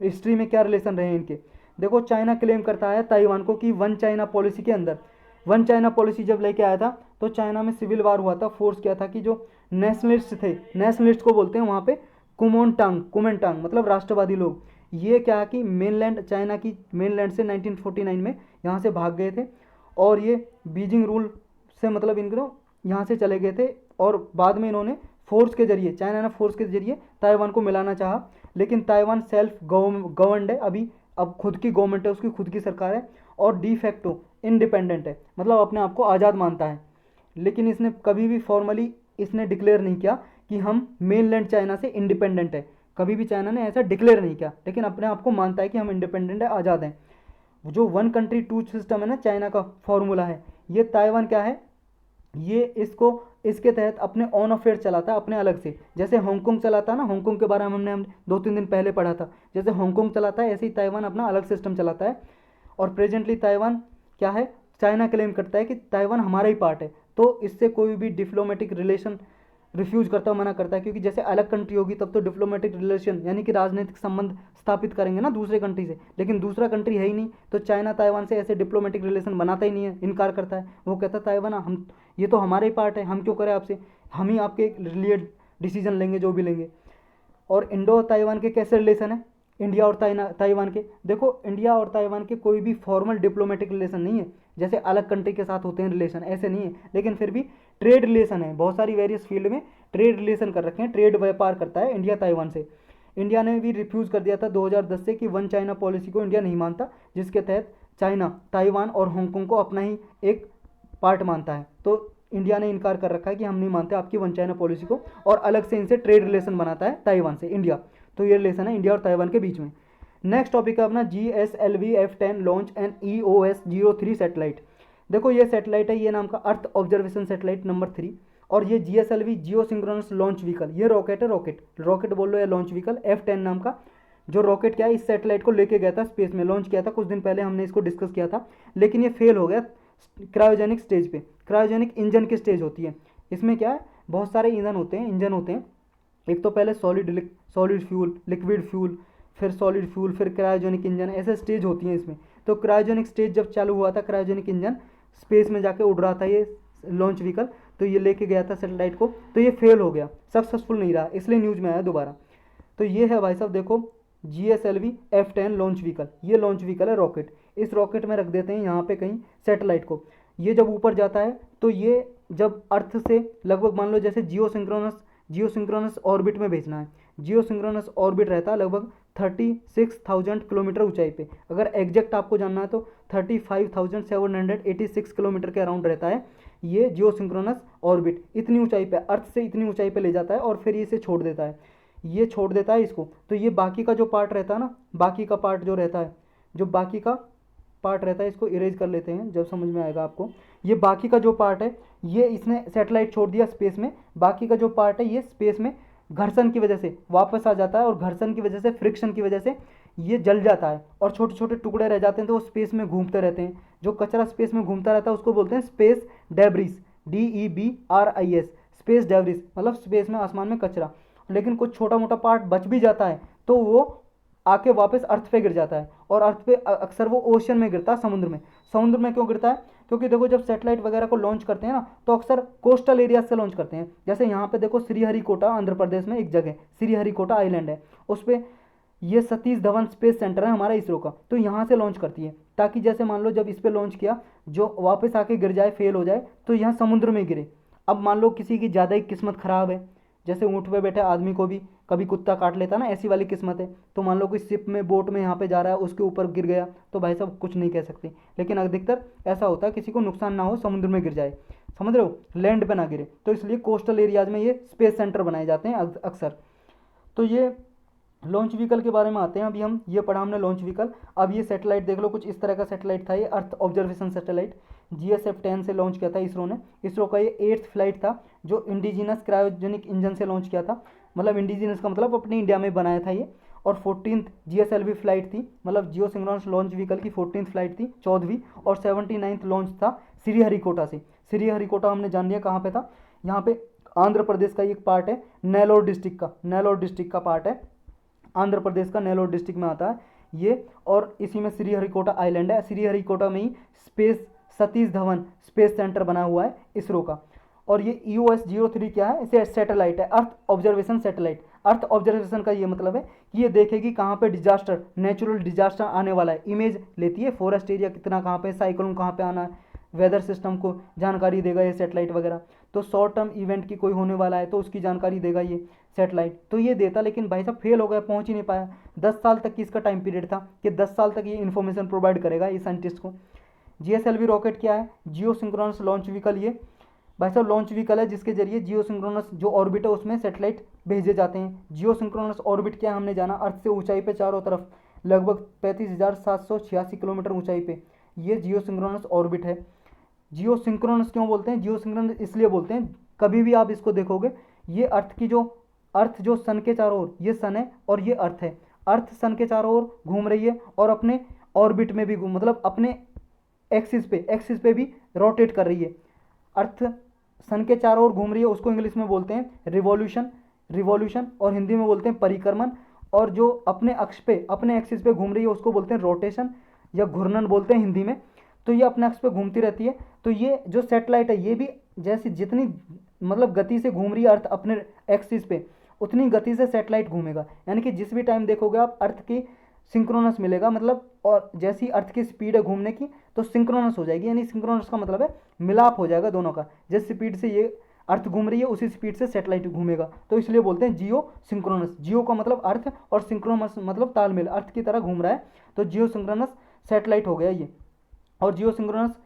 हिस्ट्री में क्या रिलेशन रहे हैं इनके। देखो चाइना क्लेम करता है ताइवान को कि वन चाइना पॉलिसी के अंदर, वन चाइना पॉलिसी जब लेके आया था तो चाइना में सिविल वार हुआ था, फोर्स किया था कि जो नेशनलिस्ट थे, नेशनलिस्ट को बोलते हैं वहाँ पे कुमेंटांग मतलब राष्ट्रवादी लोग, ये क्या कि मेनलैंड चाइना की मेनलैंड से 1949 में यहाँ से भाग गए थे और ये बीजिंग रूल से मतलब इनको यहाँ से चले गए थे। और बाद में इन्होंने फोर्स के जरिए, चाइना ने फोर्स के जरिए ताइवान को मिलाना चाहा, लेकिन ताइवान सेल्फ गवर्नड है अभी, अब खुद की गवर्नमेंट है, उसकी खुद की सरकार है और डी फैक्टो इंडिपेंडेंट है, मतलब अपने आप को आज़ाद मानता है। लेकिन इसने कभी भी फॉर्मली इसने डिक्लेयर नहीं किया कि हम मेनलैंड चाइना से इंडिपेंडेंट है, कभी भी चाइना ने ऐसा डिक्लेयर नहीं किया, लेकिन अपने आप को मानता है कि हम इंडिपेंडेंट है, आज़ाद हैं। जो वन कंट्री टू सिस्टम है ना चाइना का फॉर्मूला है, ये ताइवान क्या है, ये इसको इसके तहत अपने ऑन अफेयर चलाता है अपने अलग से, जैसे हांगकांग चलाता है ना, हांगकांग के बारे में हम 2-3 दिन पहले पढ़ा था, जैसे हांगकांग चलाता है ऐसे ही ताइवान अपना अलग सिस्टम चलाता है। और प्रेजेंटली ताइवान क्या है, चाइना क्लेम करता है कि ताइवान हमारा ही पार्ट है, तो इससे कोई भी डिप्लोमेटिक रिलेशन रिफ्यूज़ करता है, मना करता है, क्योंकि जैसे अलग कंट्री होगी तब तो डिप्लोमेटिक रिलेशन यानी कि राजनीतिक संबंध स्थापित करेंगे ना दूसरे कंट्री से, लेकिन दूसरा कंट्री है ही नहीं, तो चाइना ताइवान से ऐसे डिप्लोमेटिक रिलेशन बनाता ही नहीं है, इनकार करता है। वो कहता है ताइवान हम ये तो हमारे ही पार्ट है, हम क्यों करें आपसे, हम ही आपके लिए डिसीजन लेंगे जो भी लेंगे। और इंडो ताइवान के कैसे रिलेशन है इंडिया और ताइवान के, देखो इंडिया और ताइवान के कोई भी फॉर्मल डिप्लोमेटिक रिलेशन नहीं है, जैसे अलग कंट्री के साथ होते हैं रिलेशन ऐसे नहीं है, लेकिन फिर भी ट्रेड रिलेशन है, बहुत सारी वेरियस फील्ड में ट्रेड रिलेशन कर रखे हैं, ट्रेड व्यापार करता है इंडिया ताइवान से। इंडिया ने भी रिफ्यूज़ कर दिया था 2010 से कि वन चाइना पॉलिसी को इंडिया नहीं मानता, जिसके तहत चाइना ताइवान और हांगकांग को अपना ही एक पार्ट मानता है। तो इंडिया ने इनकार कर रखा है कि हम नहीं मानते आपकी वन चाइना पॉलिसी को, और अलग से इनसे ट्रेड रिलेशन बनाता है ताइवान से इंडिया। तो ये रिलेशन है इंडिया और ताइवान के बीच में। नेक्स्ट टॉपिक है अपना GSLV F10 launch N EOS-03 satellite. देखो ये सैटेलाइट है, ये नाम का अर्थ ऑब्जर्वेशन सैटेलाइट नंबर 3, और ये GSLV जियो सिंक्रोनस लॉन्च व्हीकल, ये रॉकेट है, रॉकेट बोल लो या लॉन्च व्हीकल, F10 नाम का जो रॉकेट क्या है इस सैटेलाइट को लेके गया था स्पेस में, लॉन्च किया था कुछ दिन पहले, हमने इसको डिस्कस किया था, लेकिन ये फेल हो गया क्रायोजेनिक स्टेज पे। क्रायोजेनिक इंजन की स्टेज होती है, इसमें क्या है बहुत सारे इंजन होते हैं, एक तो पहले सॉलिड फ्यूल, लिक्विड फ्यूल, फिर सॉलिड फ्यूल, फिर क्रायोजेनिक इंजन, ऐसे स्टेज होती हैं इसमें। तो क्रायोजेनिक स्टेज जब चालू हुआ था, क्रायोजेनिक इंजन स्पेस में जाके उड़ रहा था ये लॉन्च व्हीकल, तो ये लेके गया था सैटेलाइट को, तो ये फेल हो गया, सक्सेसफुल नहीं रहा, इसलिए न्यूज़ में आया दोबारा। तो ये है भाई साहब देखो GSLV F10 लॉन्च व्हीकल, ये लॉन्च व्हीकल है रॉकेट। इस रॉकेट में रख देते हैं यहाँ पे कहीं सैटेलाइट को, ये जब ऊपर जाता है तो ये जब अर्थ से लगभग मान लो जैसे जियो सिंक्रोनस ऑर्बिट में भेजना है, जियो सिंक्रोनस ऑर्बिट रहता है लगभग 36,000 किलोमीटर ऊंचाई पे, अगर एग्जैक्ट आपको जानना है तो 35,786 किलोमीटर के अराउंड रहता है ये जियो सिंक्रोनस ऑर्बिट। इतनी ऊंचाई पे, अर्थ से इतनी ऊंचाई पे ले जाता है और फिर इसे छोड़ देता है, ये छोड़ देता है इसको। तो ये बाकी का जो पार्ट रहता है ना, बाकी का पार्ट जो रहता है, जो बाकी का पार्ट रहता है, इसको इरेज कर लेते हैं जब समझ में आएगा आपको। ये बाकी का जो पार्ट है, ये इसने सैटेलाइट छोड़ दिया स्पेस में, बाकी का जो पार्ट है ये स्पेस में घर्षण की वजह से वापस आ जाता है, और घर्षण की वजह से, फ्रिक्शन की वजह से ये जल जाता है और छोटे छोटे टुकड़े रह जाते हैं, तो वो स्पेस में घूमते रहते हैं। जो कचरा स्पेस में घूमता रहता है उसको बोलते हैं space debris, DEBRIS, space debris, मतलब स्पेस में, आसमान में कचरा। लेकिन कुछ छोटा मोटा पार्ट बच भी जाता है तो वो आके वापस अर्थ पे गिर जाता है, और अर्थ पे अक्सर वो ओशन में गिरता है, समुद्र में। समुद्र में क्यों गिरता है? क्योंकि देखो जब सैटेलाइट वगैरह को लॉन्च करते हैं ना, तो अक्सर कोस्टल एरिया से लॉन्च करते हैं। जैसे यहाँ पे देखो श्रीहरिकोटा आंध्र प्रदेश में एक जगह श्रीहरिकोटा आइलैंड है, उस पर ये सतीश धवन स्पेस सेंटर है हमारा इसरो का, तो यहाँ से लॉन्च करती है, ताकि जैसे मान लो जब इस पर लॉन्च किया, जो वापस आके गिर जाए, फेल हो जाए, तो यहाँ समुद्र में गिरे। अब मान लो किसी की ज़्यादा ही किस्मत ख़राब है, जैसे ऊँट पे बैठे आदमी को भी कभी कुत्ता काट लेता ना, ऐसी वाली किस्मत है, तो मान लो कोई शिप में, बोट में यहाँ पे जा रहा है, उसके ऊपर गिर गया, तो भाई साहब कुछ नहीं कह सकते। लेकिन अधिकतर ऐसा होता है किसी को नुकसान ना हो, समुद्र में गिर जाए, समझ रहे हो, लैंड पे ना गिरे, तो इसलिए कोस्टल एरियाज में ये स्पेस सेंटर बनाए जाते हैं अक्सर। तो ये लॉन्च व्हीकल के बारे में आते हैं। अभी हम ये पढ़ा हमने लॉन्च व्हीकल। अब ये सैटेलाइट देख लो, कुछ इस तरह का सैटेलाइट था ये, अर्थ ऑब्जर्वेशन सैटेलाइट, GSF-10 से लॉन्च किया था इसरो ने। इसरो का ये 8th फ्लाइट था, जो इंडिजिनस क्रायोजेनिक इंजन से लॉन्च किया था, मतलब इंडिजिनस का मतलब अपने इंडिया में बनाया था ये। और 14th GSLV फ्लाइट थी, मतलब जियो सिंक्रोनस लॉन्च व्हीकल की 14th फ्लाइट थी, 14वीं, और 79th लॉन्च था श्रीहरिकोटा से। श्रीहरिकोटा हमने जान लिया कहाँ पे था, यहाँ पे आंध्र प्रदेश का एक पार्ट है, नेलोर डिस्ट्रिक्ट का पार्ट है, आंध्र प्रदेश का नेलोर डिस्ट्रिक्ट में आता है ये, और इसी में श्रीहरिकोटा आइलैंड है। श्रीहरिकोटा में ही सतीश धवन स्पेस सेंटर बना हुआ है इसरो का। और ये EOS-03 क्या है? इसे सैटेलाइट है, earth observation satellite. Earth observation का ये मतलब है कि ये देखेगी कहाँ पे डिजास्टर, नेचुरल डिजास्टर आने वाला है, इमेज लेती है, फॉरेस्ट एरिया कितना कहाँ पे, साइक्लोन कहाँ पे आना है, वेदर सिस्टम को जानकारी देगा ये सैटेलाइट वगैरह। तो शॉर्ट टर्म इवेंट की कोई होने वाला है तो उसकी जानकारी देगा ये सैटेलाइट, तो ये देता, लेकिन भाई साहब फेल हो गया, पहुंच ही नहीं पाया। 10 साल तक की इसका टाइम पीरियड था कि 10 साल तक ये इन्फॉर्मेशन प्रोवाइड करेगा ये साइंटिस्ट को। GSLV रॉकेट क्या है? जियो सिंक्रोनस लॉन्च व्हीकल। ये भाई साहब लॉन्च व्हीकल है जिसके जरिए जियो सिंक्रोनस जो ऑर्बिट है उसमें सैटेलाइट भेजे जाते हैं। जियो सिंक्रोनस ऑर्बिट क्या है हमने जाना, अर्थ से ऊंचाई पे चारों तरफ लगभग 35,786 किलोमीटर ऊंचाई पे ये जियो सिंक्रोनस ऑर्बिट है। जियो सिंक्रोनस क्यों बोलते हैं? जियो सिंक्रोनस इसलिए बोलते हैं, कभी भी आप इसको देखोगे, ये अर्थ जो सन के चारों ओर, ये सन है और ये अर्थ है, अर्थ सन के चारों ओर घूम रही है और अपने ऑर्बिट में भी मतलब अपने एक्सिस पे भी रोटेट कर रही है। अर्थ सन के चारों ओर घूम रही है, उसको इंग्लिश में बोलते हैं रिवॉल्यूशन, और हिंदी में बोलते हैं परिक्रमण। और जो अपने अक्ष पे, अपने एक्सिस पे घूम रही है उसको बोलते हैं रोटेशन या घूर्णन बोलते हैं हिंदी में। तो ये अपने अक्ष पे घूमती रहती है। तो ये जो सैटेलाइट है ये भी जैसी जितनी मतलब गति से घूम रही है अर्थ अपने एक्सिस पे, उतनी गति से सैटेलाइट घूमेगा। यानी कि जिस भी टाइम देखोगे आप अर्थ की सिंक्रोनस मिलेगा, मतलब, और जैसी अर्थ की स्पीड है घूमने की तो सिंक्रोनस हो जाएगी। यानी सिंक्रोनस का मतलब है मिलाप हो जाएगा दोनों का, जिस स्पीड से ये अर्थ घूम रही है उसी स्पीड से सैटेलाइट घूमेगा। तो इसलिए बोलते हैं जियो सिंक्रोनस। जियो का मतलब अर्थ और सिंक्रोनस मतलब तालमेल, अर्थ की तरह घूम रहा है, तो जियो सिंक्रोनस सैटेलाइट हो गया ये। और जियो सिंक्रोनस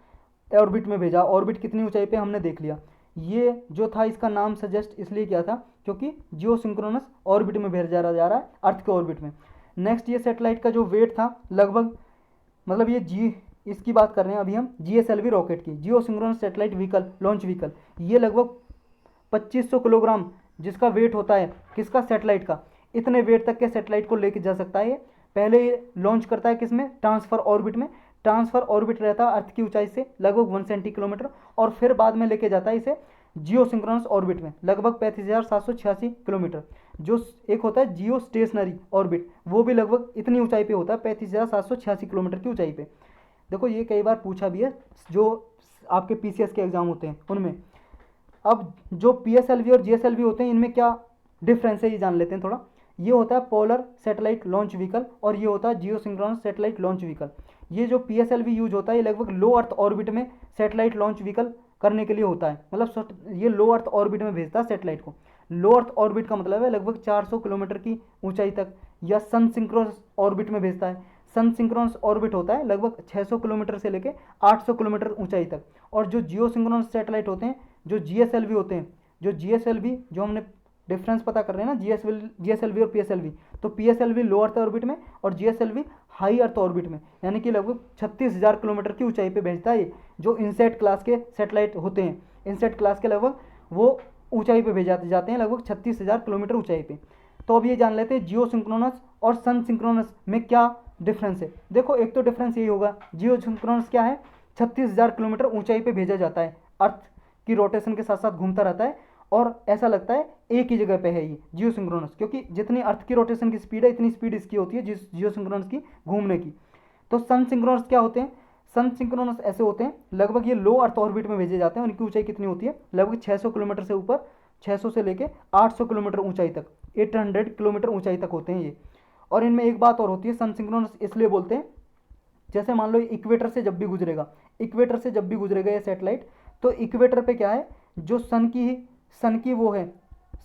ऑर्बिट में भेजा। ऑर्बिट कितनी ऊंचाई पे हमने देख लिया। ये जो था इसका नाम सजेस्ट इसलिए किया था क्योंकि जियो सिंक्रोनस ऑर्बिट में भेजा जा रहा है, अर्थ के ऑर्बिट में। नेक्स्ट ये सेटेलाइट का जो वेट था लगभग, मतलब ये जी इसकी बात कर रहे हैं अभी हम GSLV रॉकेट की, geosynchronous satellite vehicle launch vehicle, ये लगभग 2500 किलोग्राम जिसका वेट होता है किसका, सेटेलाइट का, इतने वेट तक के सेटेलाइट को लेके जा सकता है ये। पहले ये लॉन्च करता है किसमें, ट्रांसफर ऑर्बिट में। ट्रांसफर ऑर्बिट रहता है अर्थ की ऊंचाई से लगभग 170 किलोमीटर, और फिर बाद में लेके जाता है इसे जियो सिंक्रोनस ऑर्बिट में लगभग 35,786 किलोमीटर। जो एक होता है जियो स्टेशनरी ऑर्बिट, वो भी लगभग इतनी ऊंचाई पे होता है 35,786 किलोमीटर की ऊंचाई पे। देखो ये कई बार पूछा भी है जो आपके PCS के एग्जाम होते हैं उनमें। अब जो PSLV और GSLV होते हैं इनमें क्या डिफरेंस है ये जान लेते हैं थोड़ा। ये होता है पोलर सैटेलाइट लॉन्च व्हीकल और ये होता है जियो सिंक्रोनस सैटेलाइट लॉन्च व्हीकल। ये जो PSLV यूज होता है ये लगभग लो अर्थ ऑर्बिट में सैटेलाइट लॉन्च व्हीकल करने के लिए होता है, मतलब ये लो अर्थ ऑर्बिट में भेजता है सैटेलाइट को। लो अर्थ ऑर्बिट का मतलब है लगभग 400 किलोमीटर की ऊंचाई तक, या सन सिंक्रोनस ऑर्बिट में भेजता है। सन सिंक्रोनस ऑर्बिट होता है लगभग 600 किलोमीटर से लेके 800 किलोमीटर ऊंचाई तक। और जो जियो सिंक्रोनस सैटेलाइट होते हैं, जो GSLV होते हैं, जो GSLV जो हमने डिफरेंस पता कर रहे हैं ना, GSLV और PSLV, तो PSLV लो अर्थ ऑर्बिट में और GSLV हाई अर्थ ऑर्बिट में, यानी कि लगभग 36,000 किलोमीटर की ऊंचाई पे भेजता है ये। जो इनसेट क्लास के सैटेलाइट होते हैं, इनसेट क्लास के लगभग वो ऊंचाई पे भेजे जाते हैं लगभग 36,000 किलोमीटर ऊंचाई पे। तो अब ये जान लेते हैं जियो सिंक्रोनस और सन सिंक्रोनस में क्या डिफरेंस है। देखो एक तो डिफरेंस यही होगा, जियो सिंक्रोनस क्या है, 36,000 किलोमीटर ऊंचाई पे भेजा जाता है, अर्थ की रोटेशन के साथ साथ घूमता रहता है, और ऐसा लगता है एक ही जगह पे है ये जियो सिंक्रोनस, क्योंकि जितनी अर्थ की रोटेशन की स्पीड है इतनी स्पीड इसकी होती है जियो सिंक्रोनस की घूमने की। तो सन सिंक्रोनस क्या होते हैं, सन सिंक्रोनस ऐसे होते हैं लगभग ये लो अर्थ ऑर्बिट में भेजे जाते हैं। उनकी ऊंचाई कितनी होती है, लगभग 600 किलोमीटर से ऊपर, 600 से लेके 800 किलोमीटर ऊंचाई तक, 800 किलोमीटर ऊंचाई तक होते हैं ये। और इनमें एक बात और होती है, सन सिंक्रोनस इसलिए बोलते हैं, जैसे मान लो इक्वेटर से जब भी गुजरेगा, इक्वेटर से जब भी गुजरेगा ये सैटेलाइट, तो इक्वेटर पे क्या है, जो सन की वो है,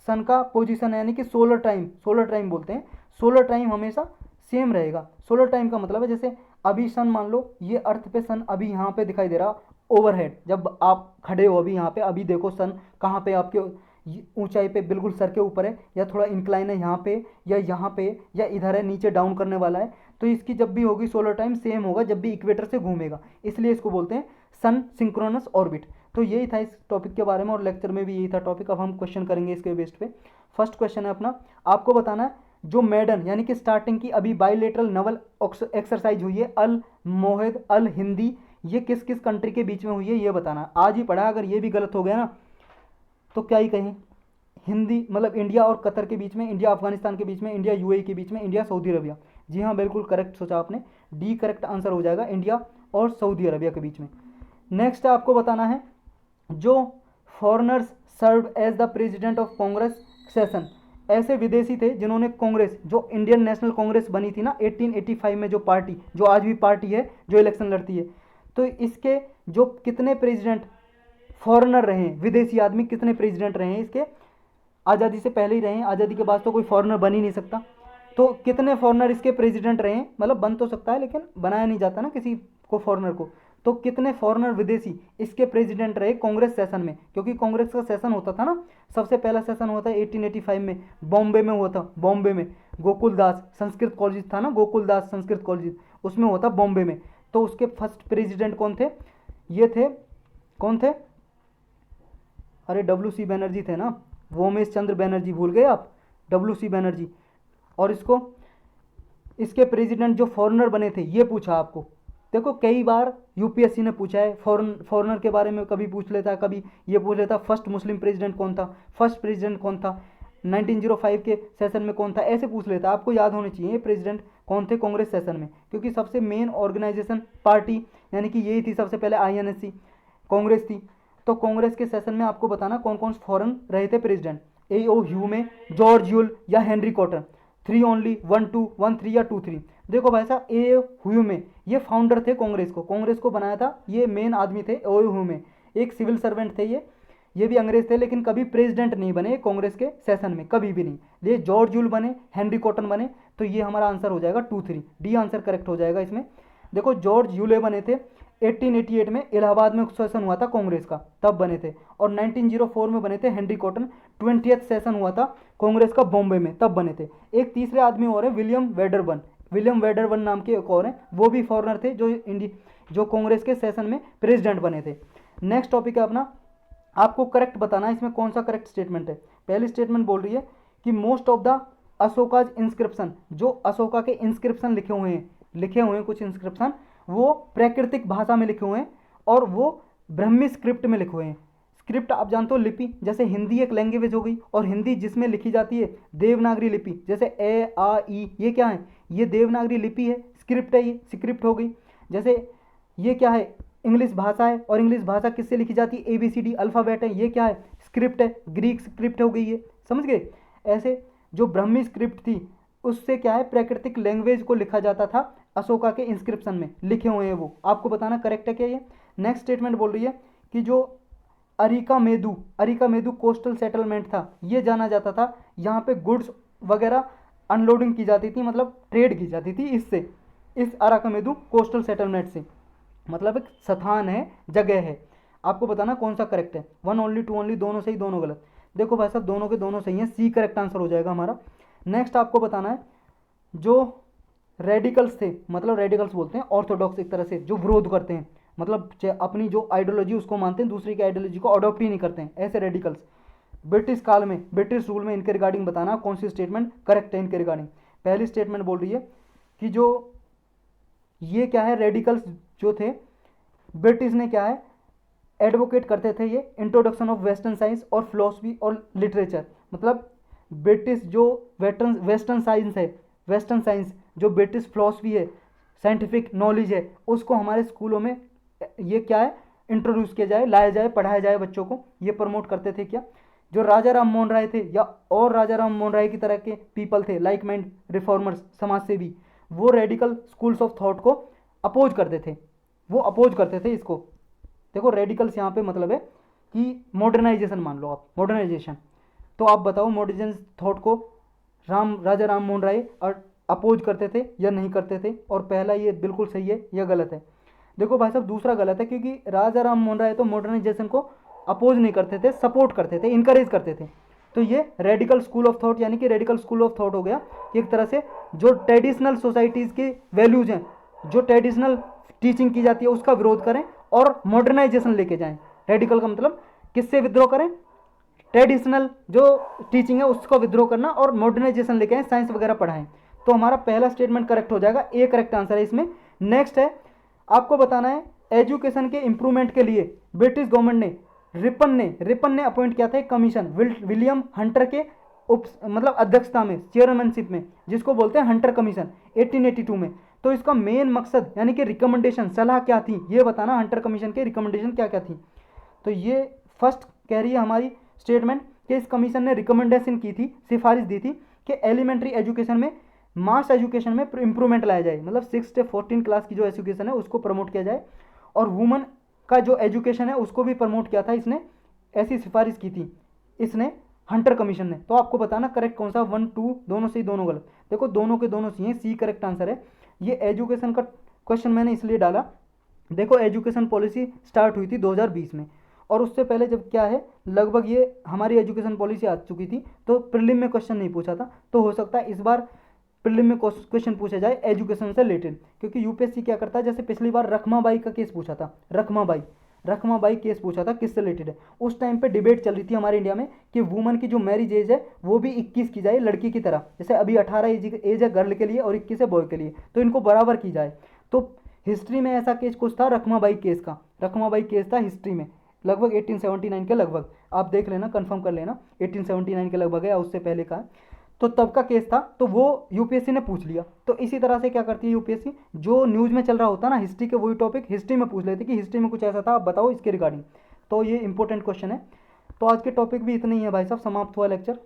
सन का पोजीशन है, यानी कि सोलर टाइम बोलते हैं, सोलर टाइम हमेशा सेम रहेगा। सोलर टाइम का मतलब है जैसे अभी सन, मान लो ये अर्थ पे सन अभी यहाँ पे दिखाई दे रहा ओवरहेड, जब आप खड़े हो अभी यहाँ पे, अभी देखो सन कहाँ पे आपके ऊंचाई पे बिल्कुल सर के ऊपर है, या थोड़ा इंक्लाइन है यहाँ पे, या यहाँ पे, या इधर है नीचे डाउन करने वाला है। तो इसकी जब भी होगी सोलर टाइम सेम होगा जब भी इक्वेटर से घूमेगा, इसलिए इसको बोलते हैं सन सिंक्रोनस ऑर्बिट। तो यही था इस टॉपिक के बारे में, और लेक्चर में भी यही था टॉपिक। अब हम क्वेश्चन करेंगे इसके बेस्ड पे। फर्स्ट क्वेश्चन है अपना, आपको बताना है जो मैडन यानी कि स्टार्टिंग की अभी बाइलेटरल नवल एक्सरसाइज हुई है अल मोहिद अल हिंदी, ये किस किस कंट्री के बीच में हुई है ये बताना। आज ही पढ़ा, अगर ये भी गलत हो गया ना तो क्या ही कहें। हिंदी मतलब इंडिया और कतर के बीच में, इंडिया अफगानिस्तान के बीच में, इंडिया UAE के बीच में, इंडिया सऊदी अरबिया। जी हाँ बिल्कुल करेक्ट सोचा आपने, डी करेक्ट आंसर हो जाएगा, इंडिया और सऊदी अरबिया के बीच में। नेक्स्ट आपको बताना है जो foreigners serve as the president of Congress session, ऐसे विदेशी थे जिन्होंने कांग्रेस, जो इंडियन नेशनल कांग्रेस बनी थी ना 1885 में, जो पार्टी जो आज भी पार्टी है जो इलेक्शन लड़ती है, तो इसके जो कितने प्रेसिडेंट फॉरेनर रहे हैं, विदेशी आदमी कितने प्रेसिडेंट रहे हैं इसके, आज़ादी से पहले ही रहे हैं, आज़ादी के बाद तो कोई फॉरेनर बन ही नहीं सकता। तो कितने फॉरेनर इसके प्रेसिडेंट रहे हैं, मतलब बन तो सकता है लेकिन बनाया नहीं जाता ना किसी को फॉरेनर को, तो कितने फॉरेनर विदेशी इसके प्रेसिडेंट रहे कांग्रेस सेशन में, क्योंकि कांग्रेस का सेशन होता था ना, सबसे पहला सेशन हुआ था 1885 में, बॉम्बे में हुआ था, बॉम्बे में गोकुलदास संस्कृत कॉलेज था ना, गोकुलदास संस्कृत कॉलेज, उसमें हुआ था बॉम्बे में। तो उसके फर्स्ट प्रेसिडेंट कौन थे, ये थे, कौन थे, अरे WC बनर्जी थे ना, वोमेश चंद्र बनर्जी, भूल गए आप, WC बनर्जी। और इसके प्रेसिडेंट जो फॉरेनर बने थे ये पूछा आपको। देखो कई बार UPSC ने पूछा है, फॉरेनर के बारे में कभी पूछ लेता है, कभी ये पूछ लेता फर्स्ट मुस्लिम प्रेसिडेंट कौन था, फर्स्ट प्रेसिडेंट कौन था, 1905 के सेशन में कौन था, ऐसे पूछ लेता है। आपको याद होने चाहिए प्रेसिडेंट कौन थे कांग्रेस सेशन में, क्योंकि सबसे मेन ऑर्गेनाइजेशन पार्टी यानी कि यही थी, सबसे पहले INSC कांग्रेस थी। तो कांग्रेस के सेशन में आपको बताना कौन कौन फॉरेन रहे थे प्रेसिडेंट, A.O. ह्यूमे, जॉर्ज यूल या हेनरी कॉटन, 3 ओनली, 1 2 1 3 या 2 3। देखो भाई साहब A.O. ह्यूमे ये फाउंडर थे कांग्रेस को बनाया था, ये मेन आदमी थे A.O. ह्यूमे, एक सिविल सर्वेंट थे ये भी अंग्रेज थे, लेकिन कभी प्रेसिडेंट नहीं बने कांग्रेस के सेशन में, कभी भी नहीं। ये जॉर्ज यूल बने, हेनरी कॉटन बने, तो ये हमारा आंसर हो जाएगा 2 3, डी आंसर करेक्ट हो जाएगा इसमें। देखो जॉर्ज यूले बने थे 1888 में, इलाहाबाद में सेशन हुआ था कांग्रेस का, तब बने थे। और 1904 में बने थे हेनरी कॉटन, 20th सेशन हुआ था कांग्रेस का बॉम्बे में, तब बने थे। एक तीसरे आदमी और है विलियम वेडरबर्न, विलियम वेडरबर्न नाम के एक और हैं, वो भी फॉरेनर थे जो कांग्रेस के सेशन में प्रेसिडेंट बने थे। नेक्स्ट टॉपिक है अपना, आपको करेक्ट बताना है इसमें कौन सा करेक्ट स्टेटमेंट है। पहली स्टेटमेंट बोल रही है कि most of the Ashoka's inscription, जो अशोका के इंस्क्रिप्शन लिखे हुए हैं कुछ इंस्क्रिप्शन, वो प्राकृतिक भाषा में लिखे हुए हैं और वो ब्रह्मी स्क्रिप्ट में लिखे हुए हैं। स्क्रिप्ट आप जानते हो लिपि, जैसे हिंदी एक लैंग्वेज हो गई, और हिंदी जिसमें लिखी जाती है देवनागरी लिपि, जैसे ए आ ई, ये क्या है, ये देवनागरी लिपि है, स्क्रिप्ट है, ये स्क्रिप्ट हो गई। जैसे ये क्या है, इंग्लिश भाषा है, और इंग्लिश भाषा किससे लिखी जाती है, ABCD अल्फ़ाबेट है, ये क्या है, स्क्रिप्ट है, ग्रीक स्क्रिप्ट हो गई ये, समझ गए। ऐसे जो ब्रह्मी स्क्रिप्ट थी उससे क्या है, प्राकृतिक लैंग्वेज को लिखा जाता था, अशोका के इंस्क्रिप्शन में लिखे हुए हैं वो, आपको बताना करेक्ट है क्या ये। नेक्स्ट स्टेटमेंट बोल रही है कि जो अरिका मेदू कोस्टल सेटलमेंट था, ये जाना जाता था, यहाँ पे गुड्स वगैरह अनलोडिंग की जाती थी, मतलब ट्रेड की जाती थी इससे, इस अराकामेदू कोस्टल सेटलमेंट से, मतलब एक स्थान है, जगह है। आपको बताना कौन सा करेक्ट है, 1 ओनली 2 ओनली, दोनों सही दोनों गलत। देखो भाई साहब दोनों के दोनों सही हैं, सी करेक्ट आंसर हो जाएगा हमारा। नेक्स्ट आपको बताना है जो रेडिकल्स थे, मतलब रेडिकल्स बोलते हैं ऑर्थोडॉक्स एक तरह से, जो विरोध करते हैं, मतलब अपनी जो आइडियोलॉजी उसको मानते हैं, दूसरी की आइडियोलॉजी को अडॉप्ट ही नहीं करते हैं, ऐसे रेडिकल्स। ब्रिटिश काल में, ब्रिटिश रूल में इनके रिगार्डिंग बताना कौन सी स्टेटमेंट करेक्ट है इनके रिगार्डिंग। पहली स्टेटमेंट बोल रही है कि जो ये क्या है, रेडिकल्स जो थे ब्रिटिश ने क्या है एडवोकेट करते थे, ये इंट्रोडक्शन ऑफ वेस्टर्न साइंस और फिलोसफी और लिटरेचर, मतलब ब्रिटिश जो वेस्टर्न साइंस है, वेस्टर्न साइंस जो ब्रिटिश फिलोसफी है, साइंटिफिक नॉलेज है, उसको हमारे स्कूलों में ये क्या है इंट्रोड्यूस किया जाए, लाया जाए, पढ़ाया जाए बच्चों को, ये प्रमोट करते थे। क्या जो राजा राम मोहन राय थे या और राजा राम मोहन राय की तरह के पीपल थे, लाइक माइंड रिफॉर्मर्स, समाज सेवी, वो रेडिकल स्कूल्स ऑफ थॉट को अपोज करते थे, वो अपोज करते थे इसको। देखो रेडिकल्स यहाँ पे मतलब है कि मॉडर्नाइजेशन, मान लो आप मॉडर्नाइजेशन, तो आप बताओ मॉडर्न थॉट को राजा राम मोहन राय और अपोज करते थे या नहीं करते थे, और पहला ये बिल्कुल सही है या गलत है। देखो भाई साहब दूसरा गलत है, क्योंकि राजा राम मोहन राय तो मॉडर्नाइजेशन को अपोज नहीं करते थे, सपोर्ट करते थे, इंकरेज करते थे। तो ये रेडिकल स्कूल ऑफ थॉट, यानी कि रेडिकल स्कूल ऑफ थॉट हो गया कि एक तरह से जो ट्रेडिशनल सोसाइटीज़ की वैल्यूज हैं, जो ट्रेडिशनल टीचिंग की जाती है उसका विरोध करें और मॉडर्नाइजेशन लेके जाएं। रेडिकल का मतलब किससे विद्रोह करें, ट्रेडिशनल जो टीचिंग है उसका विद्रोह करना और मॉडर्नाइजेशन लेके आए, साइंस वगैरह पढ़ाएं। तो हमारा पहला स्टेटमेंट करेक्ट हो जाएगा, ए करेक्ट आंसर है इसमें। नेक्स्ट है आपको बताना है एजुकेशन के इंप्रूवमेंट के लिए ब्रिटिश गवर्नमेंट ने रिपन ने अपॉइंट किया था एक कमीशन, विलियम हंटर के मतलब अध्यक्षता में, चेयरमैनशिप में, जिसको बोलते हैं हंटर कमीशन 1882 में। तो इसका मेन मकसद यानी कि रिकमेंडेशन, सलाह क्या थी ये बताना, हंटर कमीशन के रिकमेंडेशन क्या क्या थी। तो ये फर्स्ट कह रही है हमारी स्टेटमेंट कि इस कमीशन ने रिकमेंडेशन की थी, सिफारिश दी थी कि एलिमेंट्री एजुकेशन में, मास एजुकेशन में इंप्रूवमेंट लाया जाए, मतलब 6 से 14 क्लास की जो एजुकेशन है उसको प्रमोट किया जाए, और वुमेन का जो एजुकेशन है उसको भी प्रमोट किया था इसने, ऐसी सिफारिश की थी इसने हंटर कमीशन ने। तो आपको बताना करेक्ट कौन सा, 1 2 दोनों सही दोनों गलत। देखो दोनों के दोनों सही हैं, सी करेक्ट आंसर है। ये एजुकेशन का क्वेश्चन मैंने इसलिए डाला, देखो एजुकेशन पॉलिसी स्टार्ट हुई थी 2020 में, और उससे पहले जब क्या है लगभग ये हमारी एजुकेशन पॉलिसी आ चुकी थी, तो प्रीलिम में क्वेश्चन नहीं पूछा था। तो हो सकता है इस बार प्रीलिम में क्वेश्चन पूछा जाए एजुकेशन से रिलेटेड, क्योंकि यूपीएससी क्या करता है, जैसे पिछली बार रखमाबाई का केस पूछा था, रखमाबाई केस पूछा था, किससे रिलेटेड है। उस टाइम पे डिबेट चल रही थी हमारे इंडिया में कि वुमन की जो मैरिज एज है वो भी 21 की जाए लड़की की तरह, जैसे अभी 18 एज है गर्ल के लिए और 21 है बॉय के लिए, तो इनको बराबर की जाए। तो हिस्ट्री में ऐसा केस कुछ था रखमाबाई केस का, रखमाबाई केस था हिस्ट्री में लगभग 1879 के लगभग, आप देख लेना कंफर्म कर लेना 1879 के लगभग है या उससे पहले का, तो तब का केस था, तो वो यूपीएससी ने पूछ लिया। तो इसी तरह से क्या करती है यूपीएससी, जो न्यूज़ में चल रहा होता है ना हिस्ट्री के, वही टॉपिक हिस्ट्री में पूछ लेती कि हिस्ट्री में कुछ ऐसा था, आप बताओ इसके रिगार्डिंग। तो ये इंपॉर्टेंट क्वेश्चन है। तो आज के टॉपिक भी इतने ही है भाई साहब, समाप्त हुआ लेक्चर।